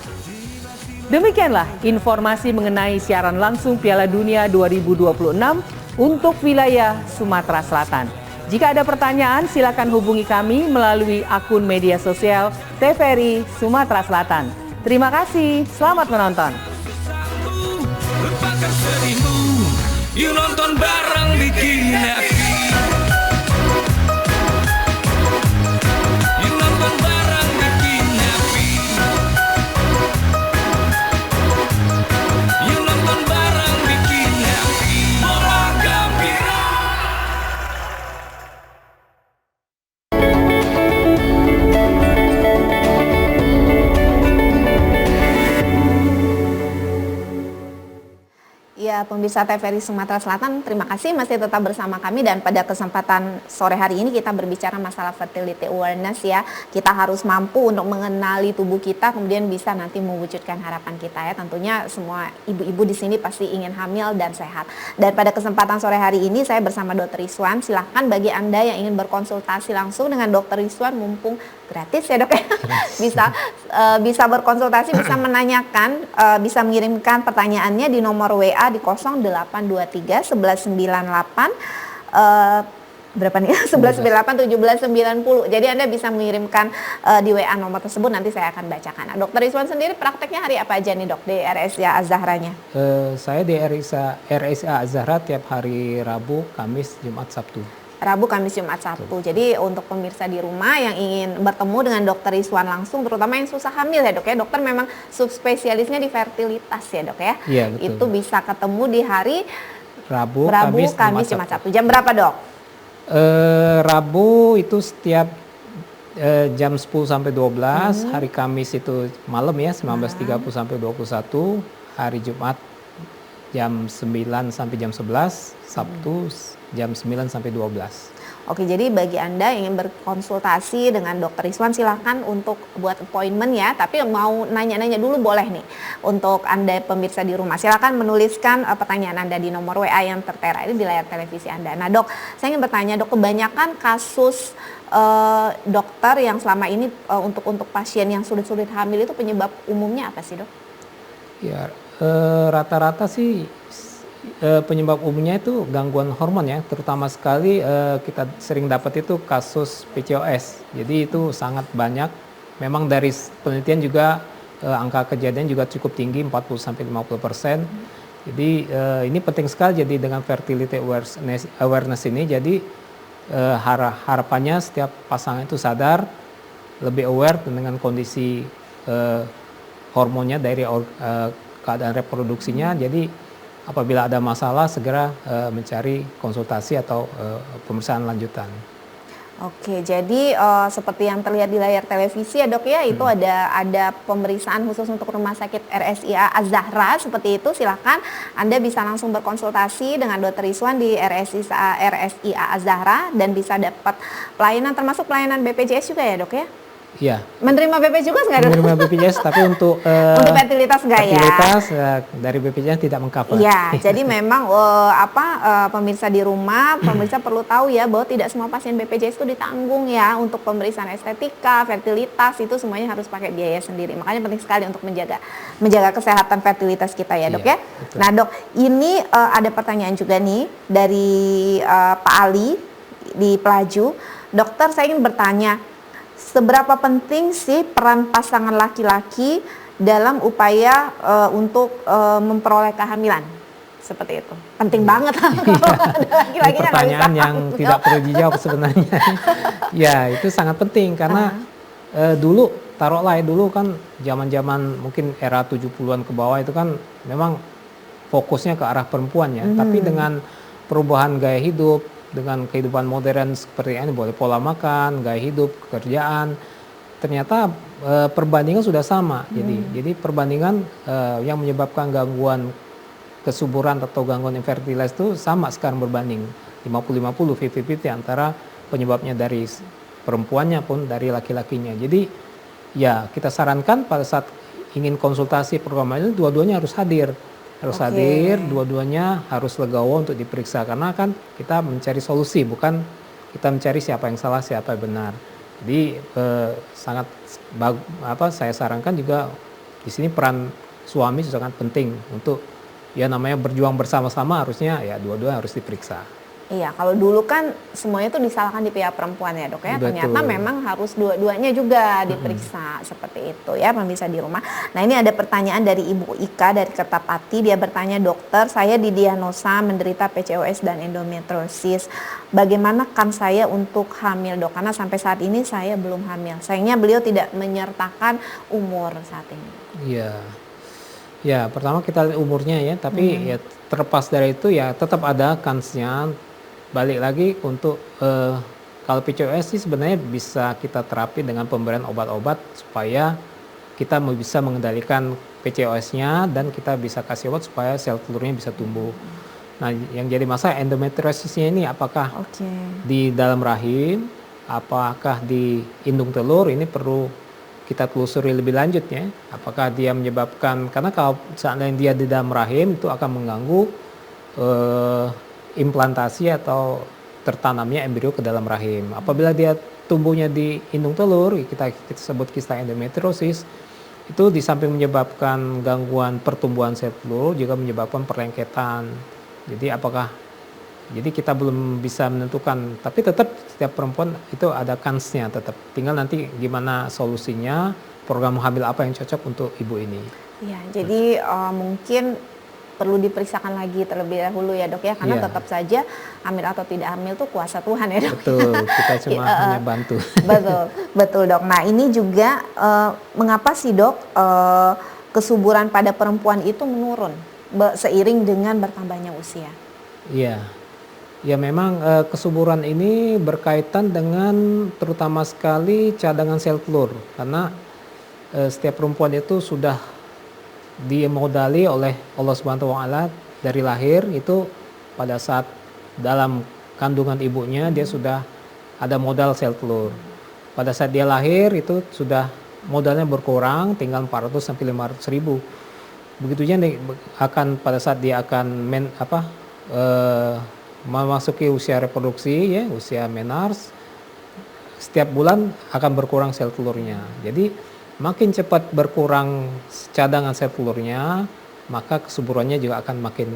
Demikianlah informasi mengenai siaran langsung Piala Dunia 2026 untuk wilayah Sumatera Selatan. Jika ada pertanyaan, silakan hubungi kami melalui akun media sosial TVRI Sumatera Selatan. Terima kasih, selamat menonton. Lupakan sedihmu, yuk nonton bareng bikin happy. Yuk nonton bareng bikin happy. Yuk nonton bareng bikin happy. Bola gembira. Ya, pemirsa TVRI Sumatera Selatan, terima kasih masih tetap bersama kami, dan pada kesempatan sore hari ini kita berbicara masalah fertility awareness ya. Kita harus mampu untuk mengenali tubuh kita, kemudian bisa nanti mewujudkan harapan kita ya. Tentunya semua ibu-ibu di sini pasti ingin hamil dan sehat. Dan pada kesempatan sore hari ini saya bersama Dr. Rizwan. Silahkan bagi Anda yang ingin berkonsultasi langsung dengan Dr. Rizwan, mumpung gratis ya dok ya. Bisa berkonsultasi, bisa menanyakan, bisa mengirimkan pertanyaannya di nomor WA di 0823 1198 berapa nih? 1198 1790. Jadi Anda bisa mengirimkan di WA nomor tersebut, nanti saya akan bacakan. Nah, Dr. Rizwan sendiri prakteknya hari apa aja nih dok di RSA Az-Zahranya? Saya di RSA Az-Zahra tiap hari Rabu, Kamis, Jumat, Sabtu. Rabu, Kamis, Jumat, Sabtu. Jadi untuk pemirsa di rumah yang ingin bertemu dengan Dr. Rizwan langsung, terutama yang susah hamil ya dok ya, dokter memang subspesialisnya di fertilitas ya dok ya. Iya, betul. Itu bisa ketemu di hari Rabu, Kamis, Jumat, Sabtu. Jam berapa dok? Rabu itu setiap jam 10 sampai 12, hari Kamis itu malam ya 19.30 sampai 21, hari Jumat jam 9 sampai jam 11, Sabtu jam 9 sampai 12. Oke, jadi bagi Anda yang ingin berkonsultasi dengan Dokter Rizwan silahkan untuk buat appointment ya. Tapi mau nanya-nanya dulu boleh nih. Untuk Anda pemirsa di rumah silahkan menuliskan pertanyaan Anda di nomor WA yang tertera ini di layar televisi Anda. Nah dok, saya ingin bertanya dok, kebanyakan kasus dokter yang selama ini untuk pasien yang sulit hamil itu penyebab umumnya apa sih dok? Ya, rata-rata sih penyebab umumnya itu gangguan hormon ya, terutama sekali kita sering dapat itu kasus PCOS. Jadi itu sangat banyak. Memang dari penelitian juga angka kejadian juga cukup tinggi 40-50%. Jadi ini penting sekali jadi dengan fertility awareness ini. Jadi harapannya setiap pasangan itu sadar, lebih aware dengan kondisi hormonnya dari keadaan reproduksinya. Jadi apabila ada masalah segera mencari konsultasi atau pemeriksaan lanjutan. Oke, jadi seperti yang terlihat di layar televisi ya dok ya, itu ada pemeriksaan khusus untuk Rumah Sakit RSIA Az-Zahra seperti itu. Silahkan Anda bisa langsung berkonsultasi dengan Dr. Rizwan di RSIA Az-Zahra dan bisa dapat pelayanan termasuk pelayanan BPJS juga ya dok ya? Iya. Menerima BPJS juga nggak dok? Menerima BPJS tapi untuk fertilitas nggak ya? Fertilitas dari BPJS tidak mengcover. Iya, jadi memang pemirsa di rumah, pemirsa perlu tahu ya bahwa tidak semua pasien BPJS itu ditanggung ya untuk pemeriksaan estetika, fertilitas itu semuanya harus pakai biaya sendiri. Makanya penting sekali untuk menjaga kesehatan fertilitas kita ya dok Iya, ya. betul. Nah dok, ini ada pertanyaan juga nih dari Pak Ali di Pelaju. Dokter, saya ingin bertanya, seberapa penting sih peran pasangan laki-laki dalam upaya untuk memperoleh kehamilan? Seperti itu. Penting banget kalau ada laki-lakinya nggak Pertanyaan bisa yang tidak perlu dijawab sebenarnya. Ya, itu sangat penting karena dulu dulu kan zaman-zaman mungkin era 70-an ke bawah itu kan memang fokusnya ke arah perempuan ya. Tapi dengan perubahan gaya hidup, dengan kehidupan modern seperti ini, boleh pola makan, gaya hidup, pekerjaan, ternyata perbandingan sudah sama. Jadi perbandingan yang menyebabkan gangguan kesuburan atau gangguan infertilitas itu sama sekarang berbanding 50-50, 50-50 antara penyebabnya dari perempuannya pun dari laki-lakinya. Jadi ya kita sarankan pada saat ingin konsultasi program ini dua-duanya harus hadir. Hadir, dua-duanya harus legowo untuk diperiksa karena kan kita mencari solusi, bukan kita mencari siapa yang salah, siapa yang benar. Jadi saya sarankan juga di sini peran suami sangat penting untuk ya namanya berjuang bersama-sama, harusnya ya dua-dua harus diperiksa. Iya, kalau dulu kan semuanya itu disalahkan di pihak perempuan ya dok ya. Betul. Ternyata memang harus dua-duanya juga diperiksa seperti itu ya pemirsa di rumah. Nah ini ada pertanyaan dari Ibu Ika dari Kertapati. Dia bertanya, dokter, saya didiagnosa menderita PCOS dan endometriosis. Bagaimana kan saya untuk hamil dok? Karena sampai saat ini saya belum hamil. Sayangnya beliau tidak menyertakan umur saat ini. Iya. Ya, pertama kita lihat umurnya ya, tapi ya terlepas dari itu ya tetap ada kansnya. Balik lagi untuk kalau PCOS sih sebenarnya bisa kita terapi dengan pemberian obat-obat supaya kita bisa mengendalikan PCOS-nya dan kita bisa kasih obat supaya sel telurnya bisa tumbuh. Nah, yang jadi masalah endometriosisnya ini apakah di dalam rahim, apakah di indung telur, ini perlu kita telusuri lebih lanjut ya. Apakah dia menyebabkan, karena kalau seandainya dia di dalam rahim itu akan mengganggu implantasi atau tertanamnya embrio ke dalam rahim. Apabila dia tumbuhnya di indung telur, kita sebut kista endometriosis, itu di samping menyebabkan gangguan pertumbuhan sel telur juga menyebabkan perlengketan. Jadi kita belum bisa menentukan, tapi tetap setiap perempuan itu ada kansnya tetap. Tinggal nanti gimana solusinya, program hamil apa yang cocok untuk ibu ini. Ya, jadi mungkin perlu diperiksakan lagi terlebih dahulu ya dok ya, karena tetap saja hamil atau tidak hamil itu kuasa Tuhan ya dok. Betul, kita cuma hanya bantu. Betul dok. Nah ini juga mengapa sih dok kesuburan pada perempuan itu menurun seiring dengan bertambahnya usia? Iya, ya memang kesuburan ini berkaitan dengan terutama sekali cadangan sel telur, karena setiap perempuan itu sudah dimodali oleh Allah Subhanahu wa taala dari lahir itu pada saat dalam kandungan ibunya dia sudah ada modal sel telur. Pada saat dia lahir itu sudah modalnya berkurang, tinggal 400 sampai 500 ribu. Begitu juga akan pada saat dia akan memasuki usia reproduksi, ya, usia menars, setiap bulan akan berkurang sel telurnya. Jadi makin cepat berkurang cadangan sel telurnya, maka kesuburannya juga akan makin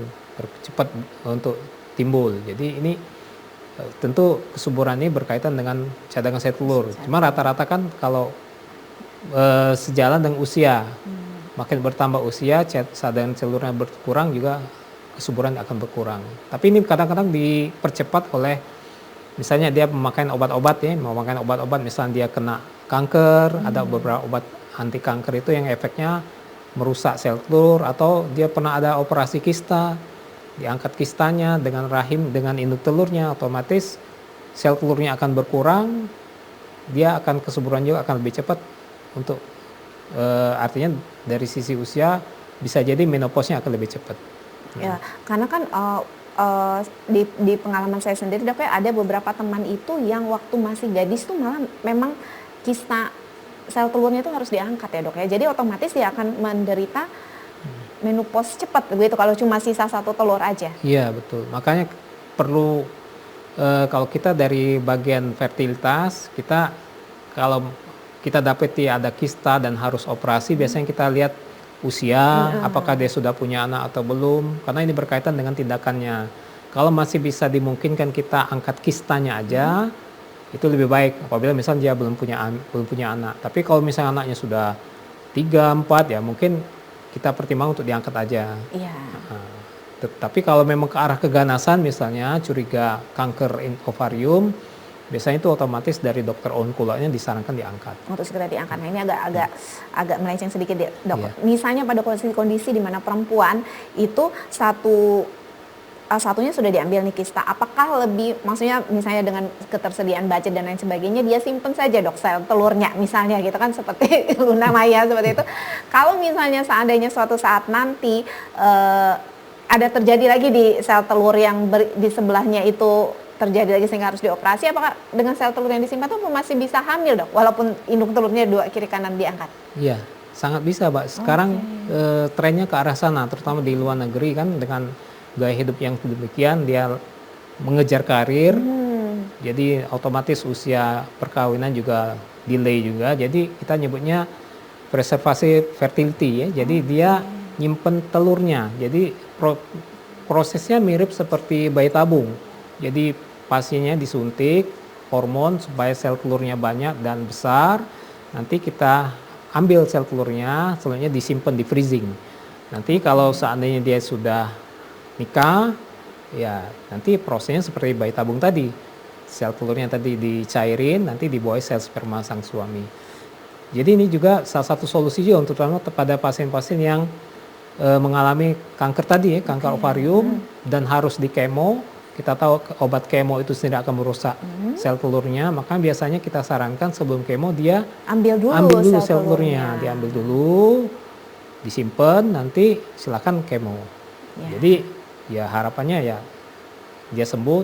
cepat untuk timbul. Jadi ini tentu kesuburan ini berkaitan dengan cadangan sel telur. Cuma rata-rata kan kalau sejalan dengan usia, makin bertambah usia, cadangan sel telurnya berkurang juga kesuburan akan berkurang. Tapi ini kadang-kadang dipercepat oleh misalnya dia memakai obat-obat ya, memakai obat-obat misalnya dia kena kanker, ada beberapa obat anti kanker itu yang efeknya merusak sel telur, atau dia pernah ada operasi kista, diangkat kistanya dengan rahim, dengan induk telurnya, otomatis sel telurnya akan berkurang, dia akan kesuburan juga akan lebih cepat untuk artinya dari sisi usia bisa jadi menopausnya akan lebih cepat. Ya, karena kan di pengalaman saya sendiri Dok, ya, ada beberapa teman itu yang waktu masih gadis tuh malah memang kista sel telurnya itu harus diangkat ya Dok ya. Jadi otomatis dia akan menderita menopause cepat begitu kalau cuma sisa satu telur aja. Iya betul. Makanya perlu kalau kita dari bagian fertilitas, kita kalau kita dapati ada kista dan harus operasi, biasanya kita lihat usia, apakah dia sudah punya anak atau belum, karena ini berkaitan dengan tindakannya. Kalau masih bisa dimungkinkan kita angkat kistanya aja, itu lebih baik apabila misalnya dia belum punya anak. Tapi kalau misalnya anaknya sudah 3, 4 ya mungkin kita pertimbang untuk diangkat aja. Iya. Tapi kalau memang ke arah keganasan misalnya curiga kanker ovarium, biasanya itu otomatis dari dokter onkolognya disarankan diangkat. Untuk segera diangkat. Nah ini agak melenceng sedikit Dok. Iya. Misalnya pada kondisi di mana perempuan itu satunya sudah diambil nih kista, apakah lebih, maksudnya misalnya dengan ketersediaan budget dan lain sebagainya, dia simpen saja Dok sel telurnya misalnya gitu kan, seperti Luna Maya seperti itu. Kalau misalnya seandainya suatu saat nanti ada terjadi lagi di sel telur yang di sebelahnya itu terjadi lagi sehingga harus dioperasi, apakah dengan sel telur yang disimpan itu masih bisa hamil Dok, walaupun induk telurnya dua kiri kanan diangkat? Iya, sangat bisa Mbak. Sekarang trennya ke arah sana, terutama di luar negeri kan, dengan gaya hidup yang demikian dia mengejar karir, jadi otomatis usia perkawinan juga delay juga, jadi kita nyebutnya preservasi fertility ya, jadi dia nyimpen telurnya, jadi prosesnya mirip seperti bayi tabung, jadi pasiennya disuntik hormon supaya sel telurnya banyak dan besar, nanti kita ambil sel telurnya disimpan di freezing, nanti kalau seandainya dia sudah nikah, ya nanti prosesnya seperti bayi tabung tadi. Sel telurnya tadi dicairin, nanti dibuai sel sperma sang suami. Jadi ini juga salah satu solusi juga untuk terutama pada pasien-pasien yang mengalami kanker tadi ya, kanker ovarium dan harus di kemo. Kita tahu obat kemo itu sendiri akan merusak sel telurnya, maka biasanya kita sarankan sebelum kemo dia ambil dulu sel telurnya, diambil dulu, disimpan, nanti silakan kemo. Ya. Jadi ya harapannya ya dia sembuh,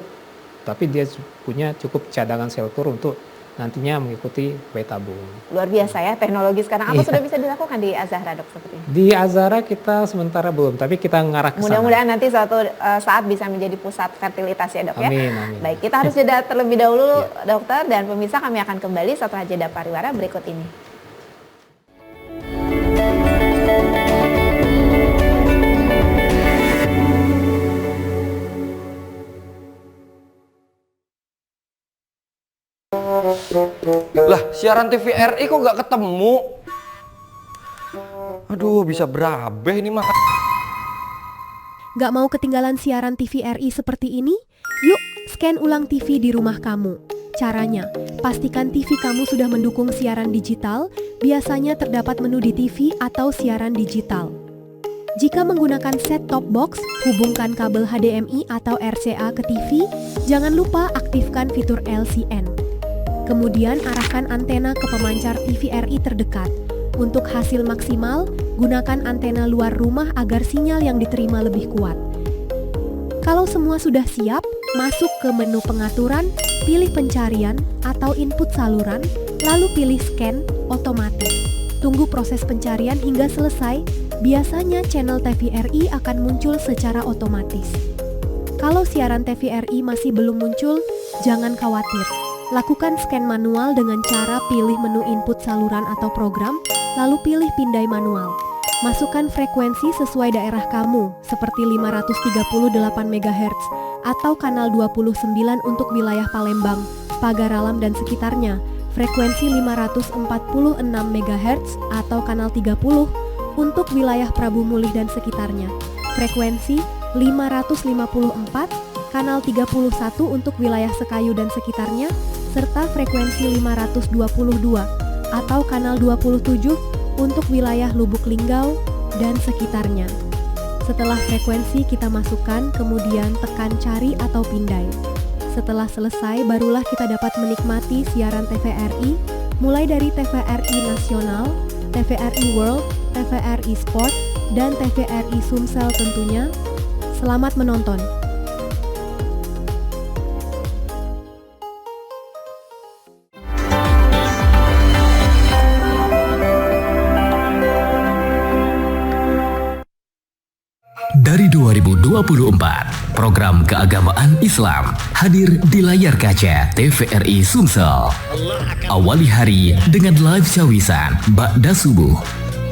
tapi dia punya cukup cadangan sel telur untuk nantinya mengikuti bayi tabung. Luar biasa ya teknologi sekarang. Apa sudah bisa dilakukan di Azahra Dok seperti ini? Di Azahra kita sementara belum, tapi kita ngarah ke sana. Mudah-mudahan nanti suatu saat bisa menjadi pusat fertilitas ya Dok ya. Amin, amin. Baik, kita harus jeda terlebih dahulu Dokter, dan pemirsa kami akan kembali setelah jeda pariwara berikut ini. Lah, siaran TVRI kok nggak ketemu? Aduh, bisa berabe ini mah. Gak mau ketinggalan siaran TVRI seperti ini? Yuk, scan ulang TV di rumah kamu. Caranya, pastikan TV kamu sudah mendukung siaran digital, biasanya terdapat menu di TV atau siaran digital. Jika menggunakan set-top box, hubungkan kabel HDMI atau RCA ke TV, jangan lupa aktifkan fitur LCN. Kemudian arahkan antena ke pemancar TVRI terdekat. Untuk hasil maksimal, gunakan antena luar rumah agar sinyal yang diterima lebih kuat. Kalau semua sudah siap, masuk ke menu pengaturan, pilih pencarian atau input saluran, lalu pilih scan otomatis. Tunggu proses pencarian hingga selesai, biasanya channel TVRI akan muncul secara otomatis. Kalau siaran TVRI masih belum muncul, jangan khawatir. Lakukan scan manual dengan cara pilih menu input saluran atau program, lalu pilih pindai manual. Masukkan frekuensi sesuai daerah kamu, seperti 538 MHz atau kanal 29 untuk wilayah Palembang, Pagaralam dan sekitarnya, frekuensi 546 MHz atau kanal 30 untuk wilayah Prabu Mulih dan sekitarnya, frekuensi 554, kanal 31 untuk wilayah Sekayu dan sekitarnya, serta frekuensi 522 atau kanal 27 untuk wilayah Lubuk Linggau dan sekitarnya. Setelah frekuensi kita masukkan, kemudian tekan cari atau pindai. Setelah selesai, barulah kita dapat menikmati siaran TVRI, mulai dari TVRI Nasional, TVRI World, TVRI Sport, dan TVRI Sumsel tentunya. Selamat menonton. Dari 2024, program keagamaan Islam hadir di layar kaca TVRI Sumsel. Awali hari dengan live syawisan Ba'da Subuh.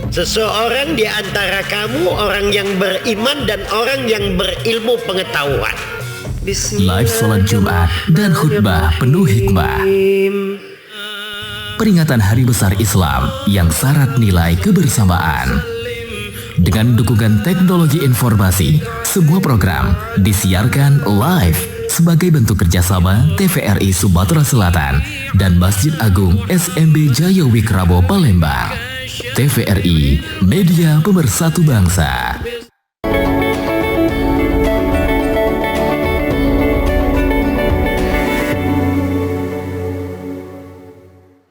Seseorang di antara kamu orang yang beriman dan orang yang berilmu pengetahuan. Live sholat Jumat dan khutbah penuh hikmah. Peringatan Hari Besar Islam yang syarat nilai kebersamaan. Dengan dukungan teknologi informasi, sebuah program disiarkan live sebagai bentuk kerjasama TVRI Sumatera Selatan dan Masjid Agung SMB Jaya Wikrabo Palembang. TVRI, media pemersatu bangsa.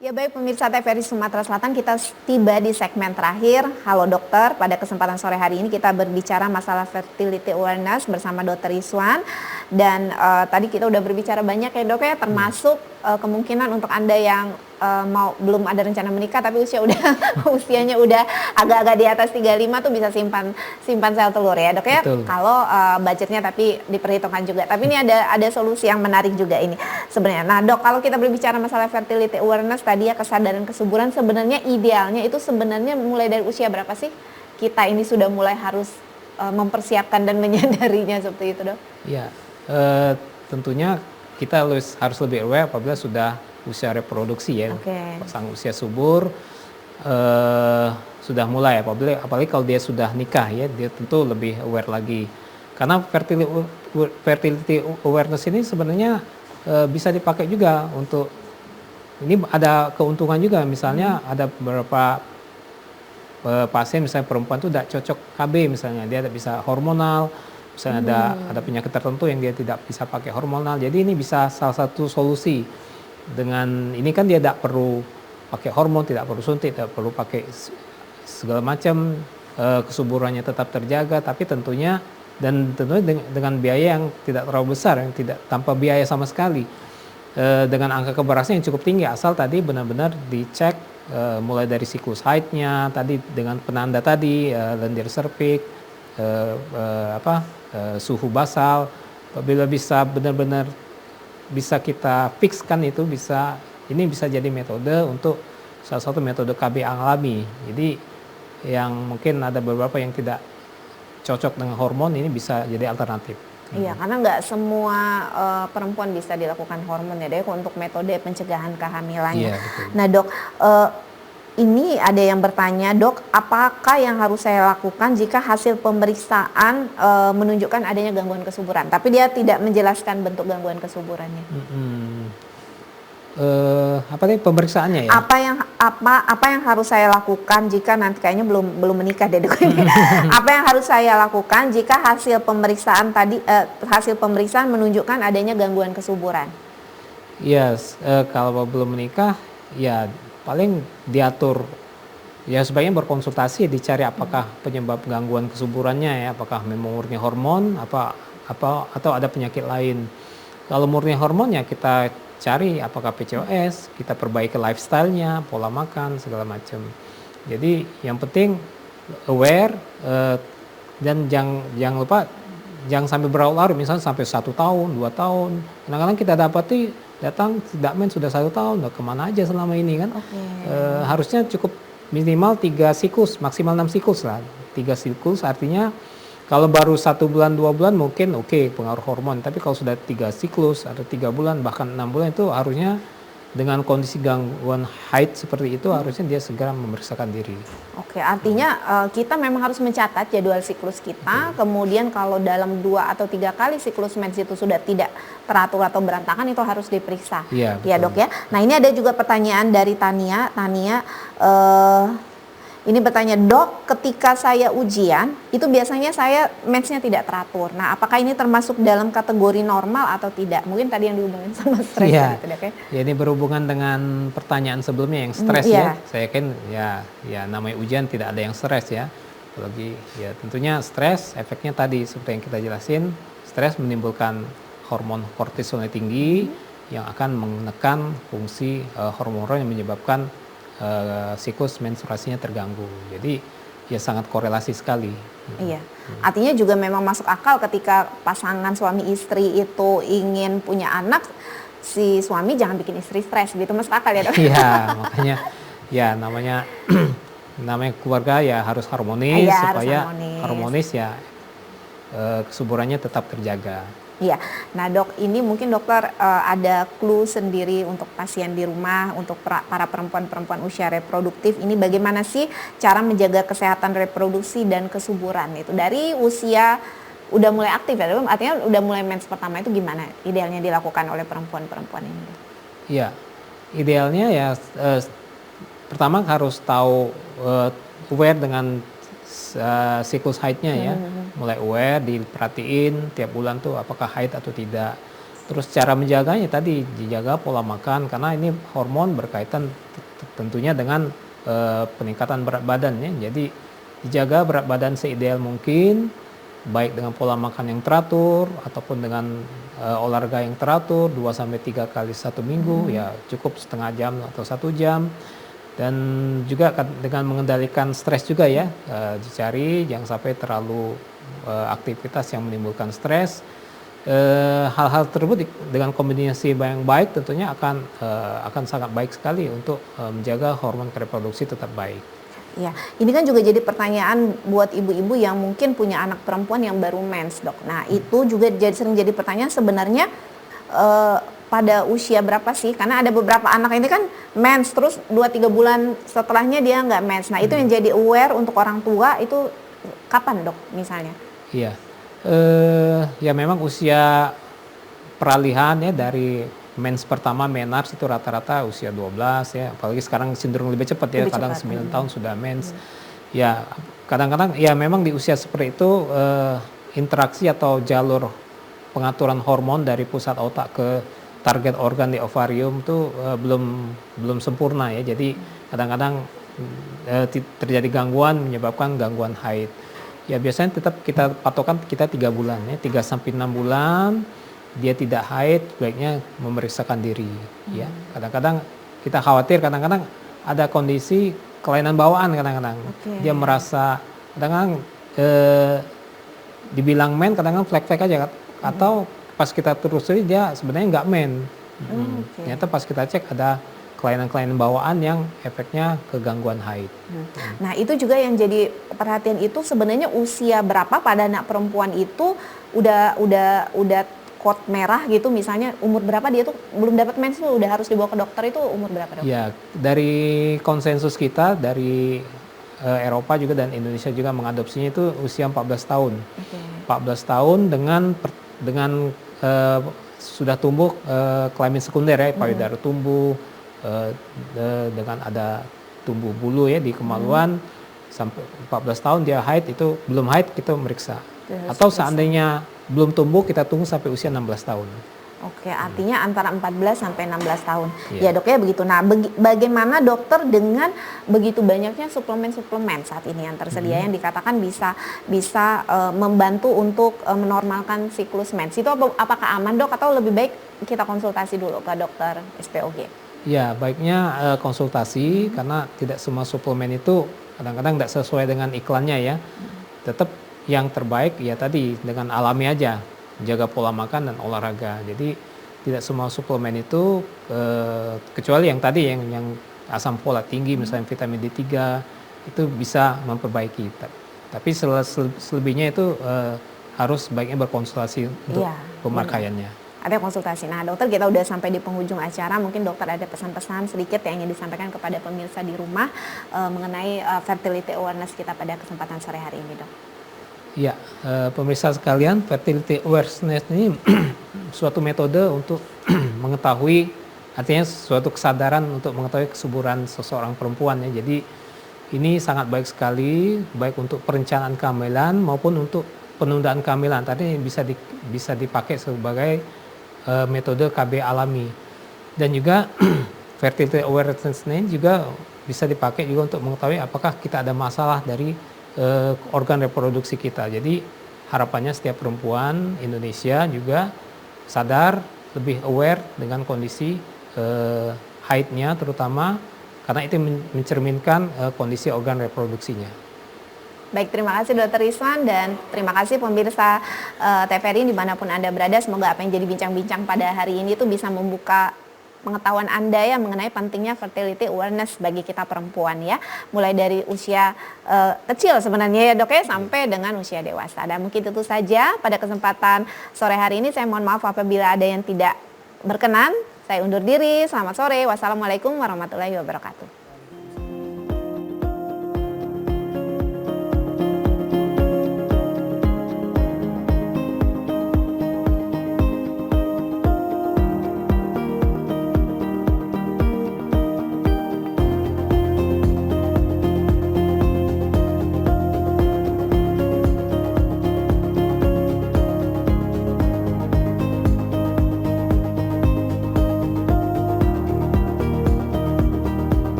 Ya baik pemirsa TVRI Sumatera Selatan, kita tiba di segmen terakhir Halo Dokter. Pada kesempatan sore hari ini kita berbicara masalah fertility awareness bersama Dr. Iswan. Dan tadi kita udah berbicara banyak ya dok ya, termasuk kemungkinan untuk Anda yang belum ada rencana menikah tapi usianya udah agak-agak di atas 35 tuh bisa simpan sel telur ya dok ya. Betul. Kalau budgetnya tapi diperhitungkan juga. Tapi ini ada solusi yang menarik juga ini sebenarnya. Nah dok, kalau kita berbicara masalah fertility awareness tadi ya, kesadaran kesuburan, sebenarnya idealnya itu sebenarnya mulai dari usia berapa sih kita ini sudah mulai harus mempersiapkan dan menyadarinya seperti itu dok? Ya, tentunya kita harus lebih aware apabila sudah usia reproduksi ya. Pasang usia subur sudah mulai, apalagi kalau dia sudah nikah ya, dia tentu lebih aware lagi. Karena fertility awareness ini sebenarnya bisa dipakai juga untuk, ini ada keuntungan juga, misalnya ada beberapa pasien misalnya perempuan itu tidak cocok KB misalnya, dia tidak bisa hormonal, misalnya ada penyakit tertentu yang dia tidak bisa pakai hormonal, jadi ini bisa salah satu solusi. Dengan ini kan dia tidak perlu pakai hormon, tidak perlu suntik, tidak perlu pakai segala macam, kesuburannya tetap terjaga, tapi tentunya dengan biaya yang tidak terlalu besar, yang tidak tanpa biaya sama sekali, dengan angka keberhasilan yang cukup tinggi, asal tadi benar-benar dicek mulai dari siklus haidnya, tadi dengan penanda tadi, lendir cervix, suhu basal, apabila bisa benar-benar bisa kita fixkan itu, ini bisa jadi metode untuk salah satu metode KB alami. Jadi yang mungkin ada beberapa yang tidak cocok dengan hormon, ini bisa jadi alternatif. Iya, karena nggak semua perempuan bisa dilakukan hormon ya dok, untuk metode pencegahan kehamilannya. Iya, betul. Nah dok, ini ada yang bertanya, dok, apakah yang harus saya lakukan jika hasil pemeriksaan menunjukkan adanya gangguan kesuburan, tapi dia tidak menjelaskan bentuk gangguan kesuburannya? Apa nih pemeriksaannya ya? Apa yang harus saya lakukan jika nanti, kayaknya belum menikah deh dok ini. Apa yang harus saya lakukan jika hasil pemeriksaan menunjukkan adanya gangguan kesuburan? Yes, kalau belum menikah ya paling diatur, ya sebaiknya berkonsultasi, dicari apakah penyebab gangguan kesuburannya ya, apakah memang murni hormon, apa atau ada penyakit lain. Kalau murni hormonnya kita cari apakah PCOS, kita perbaiki lifestyle-nya, pola makan segala macam. Jadi yang penting aware dan jangan lupa jangan sampai berlarut-larut, misalnya sampai 1 tahun, 2 tahun. Kadang-kadang kita dapati datang tidak mens sudah 1 tahun, udah kemana aja selama ini kan? Harusnya cukup minimal 3 siklus, maksimal 6 siklus lah. 3 siklus artinya kalau baru 1 bulan 2 bulan mungkin oke, pengaruh hormon, tapi kalau sudah 3 siklus atau 3 bulan bahkan 6 bulan itu harusnya dengan kondisi gangguan haid seperti itu harusnya dia segera memeriksakan diri. Oke, artinya kita memang harus mencatat jadwal siklus kita, kemudian kalau dalam 2 atau 3 kali siklus mens itu sudah tidak teratur atau berantakan itu harus diperiksa. Iya, ya dok ya. Nah ini ada juga pertanyaan dari Tania. Ini bertanya, dok, ketika saya ujian, itu biasanya saya mensnya tidak teratur. Nah, apakah ini termasuk dalam kategori normal atau tidak? Mungkin tadi yang dihubungin sama stres gitu, dok ya? Ya, ini berhubungan dengan pertanyaan sebelumnya yang stres ya. Saya yakin ya namanya ujian tidak ada yang stres ya. Apalagi ya tentunya stres, efeknya tadi seperti yang kita jelasin, stres menimbulkan hormon kortisol yang tinggi yang akan menekan fungsi hormon yang menyebabkan siklus menstruasinya terganggu. Jadi ya sangat korelasi sekali. Iya. Artinya juga memang masuk akal ketika pasangan suami istri itu ingin punya anak, si suami jangan bikin istri stres gitu, masuk akal ya dok? Iya, makanya ya namanya keluarga ya harus harmonis supaya harmonis ya kesuburannya tetap terjaga. Iya, nah dok, ini mungkin dokter ada clue sendiri untuk pasien di rumah, untuk para perempuan-perempuan usia reproduktif, ini bagaimana sih cara menjaga kesehatan reproduksi dan kesuburan itu dari usia udah mulai aktif ya, artinya udah mulai mens pertama itu gimana idealnya dilakukan oleh perempuan-perempuan ini? Iya, idealnya ya pertama harus tahu aware dengan siklus haidnya ya, mulai aware, diperhatiin tiap bulan tuh apakah haid atau tidak. Terus cara menjaganya tadi dijaga pola makan karena ini hormon berkaitan tentunya dengan peningkatan berat badan ya. Jadi dijaga berat badan seideal mungkin, baik dengan pola makan yang teratur ataupun dengan olahraga yang teratur 2-3 kali 1 minggu ya, cukup setengah jam atau 1 jam. Dan juga dengan mengendalikan stres juga ya, dicari jangan sampai terlalu aktivitas yang menimbulkan stres. Hal-hal tersebut dengan kombinasi yang baik tentunya akan sangat baik sekali untuk menjaga hormon reproduksi tetap baik. Ya, ini kan juga jadi pertanyaan buat ibu-ibu yang mungkin punya anak perempuan yang baru mens, dok. Nah, itu juga sering jadi pertanyaan sebenarnya pada usia berapa sih? Karena ada beberapa anak ini kan mens, terus 2-3 bulan setelahnya dia nggak mens. Nah, itu yang jadi aware untuk orang tua itu kapan dok misalnya? Iya, ya memang usia peralihan ya dari mens pertama menarche itu rata-rata usia 12 ya, apalagi sekarang cenderung lebih cepat ya, kadang 9 tahun sudah mens. Ya kadang-kadang ya memang di usia seperti itu interaksi atau jalur pengaturan hormon dari pusat otak ke target organ di ovarium itu belum sempurna ya, jadi kadang-kadang terjadi gangguan menyebabkan gangguan haid. Ya biasanya tetap kita patokan 3 bulan ya, 3-6 bulan dia tidak haid, baiknya memeriksakan diri ya. Kadang-kadang kita khawatir, kadang-kadang ada kondisi kelainan bawaan, kadang-kadang dia merasa kadang-kadang dibilang men, kadang-kadang flek-flek aja atau pas kita telusuri dia sebenarnya nggak men. Ternyata pas kita cek ada kelainan-kelainan bawaan yang efeknya ke gangguan haid. Nah itu juga yang jadi perhatian itu sebenarnya usia berapa pada anak perempuan itu udah kod merah gitu, misalnya umur berapa dia tuh belum dapat mens tuh udah harus dibawa ke dokter, itu umur berapa dok? Ya dari konsensus kita dari Eropa juga dan Indonesia juga mengadopsinya itu usia 14 tahun. 14 tahun dengan sudah tumbuh kelamin sekunder ya, payudara tumbuh, dengan ada tumbuh bulu ya di kemaluan, sampai 14 tahun dia haid, itu belum haid kita meriksa. Atau seandainya belum tumbuh kita tunggu sampai usia 16 tahun. Oke, artinya antara 14 sampai 16 tahun. Iya. Ya dok ya begitu. Nah bagaimana dokter dengan begitu banyaknya suplemen-suplemen saat ini yang tersedia yang dikatakan bisa membantu untuk menormalkan siklus mens. Itu apakah aman dok atau lebih baik kita konsultasi dulu ke dokter SPOG? Ya, baiknya konsultasi karena tidak semua suplemen itu kadang-kadang tidak sesuai dengan iklannya ya. Tetap yang terbaik ya tadi dengan alami aja. Jaga pola makan dan olahraga. Jadi tidak semua suplemen itu kecuali yang tadi yang asam folat tinggi misalnya vitamin D3 itu bisa memperbaiki. Tapi selebihnya itu harus baiknya berkonsultasi untuk pemakaiannya. Ada konsultasi. Nah dokter, kita udah sampai di penghujung acara. Mungkin dokter ada pesan-pesan sedikit yang ingin disampaikan kepada pemirsa di rumah mengenai fertility awareness kita pada kesempatan sore hari ini dok. Ya, pemirsa sekalian, fertility awareness ini suatu metode untuk mengetahui, artinya suatu kesadaran untuk mengetahui kesuburan seseorang perempuan ya. Jadi ini sangat baik sekali, baik untuk perencanaan kehamilan maupun untuk penundaan kehamilan. Tadi bisa dipakai sebagai metode KB alami. Dan juga fertility awareness ini juga bisa dipakai juga untuk mengetahui apakah kita ada masalah dari organ reproduksi kita. Jadi harapannya setiap perempuan Indonesia juga sadar, lebih aware dengan kondisi haidnya terutama karena itu mencerminkan kondisi organ reproduksinya. Baik, terima kasih Dr. Rizwan dan terima kasih pemirsa TVRI dimanapun Anda berada. Semoga apa yang jadi bincang-bincang pada hari ini itu bisa membuka pengetahuan Anda ya mengenai pentingnya fertility awareness bagi kita perempuan ya. Mulai dari usia kecil sebenarnya ya dok ya sampai dengan usia dewasa. Dan mungkin itu saja pada kesempatan sore hari ini. Saya mohon maaf apabila ada yang tidak berkenan. Saya undur diri. Selamat sore. Wassalamualaikum warahmatullahi wabarakatuh.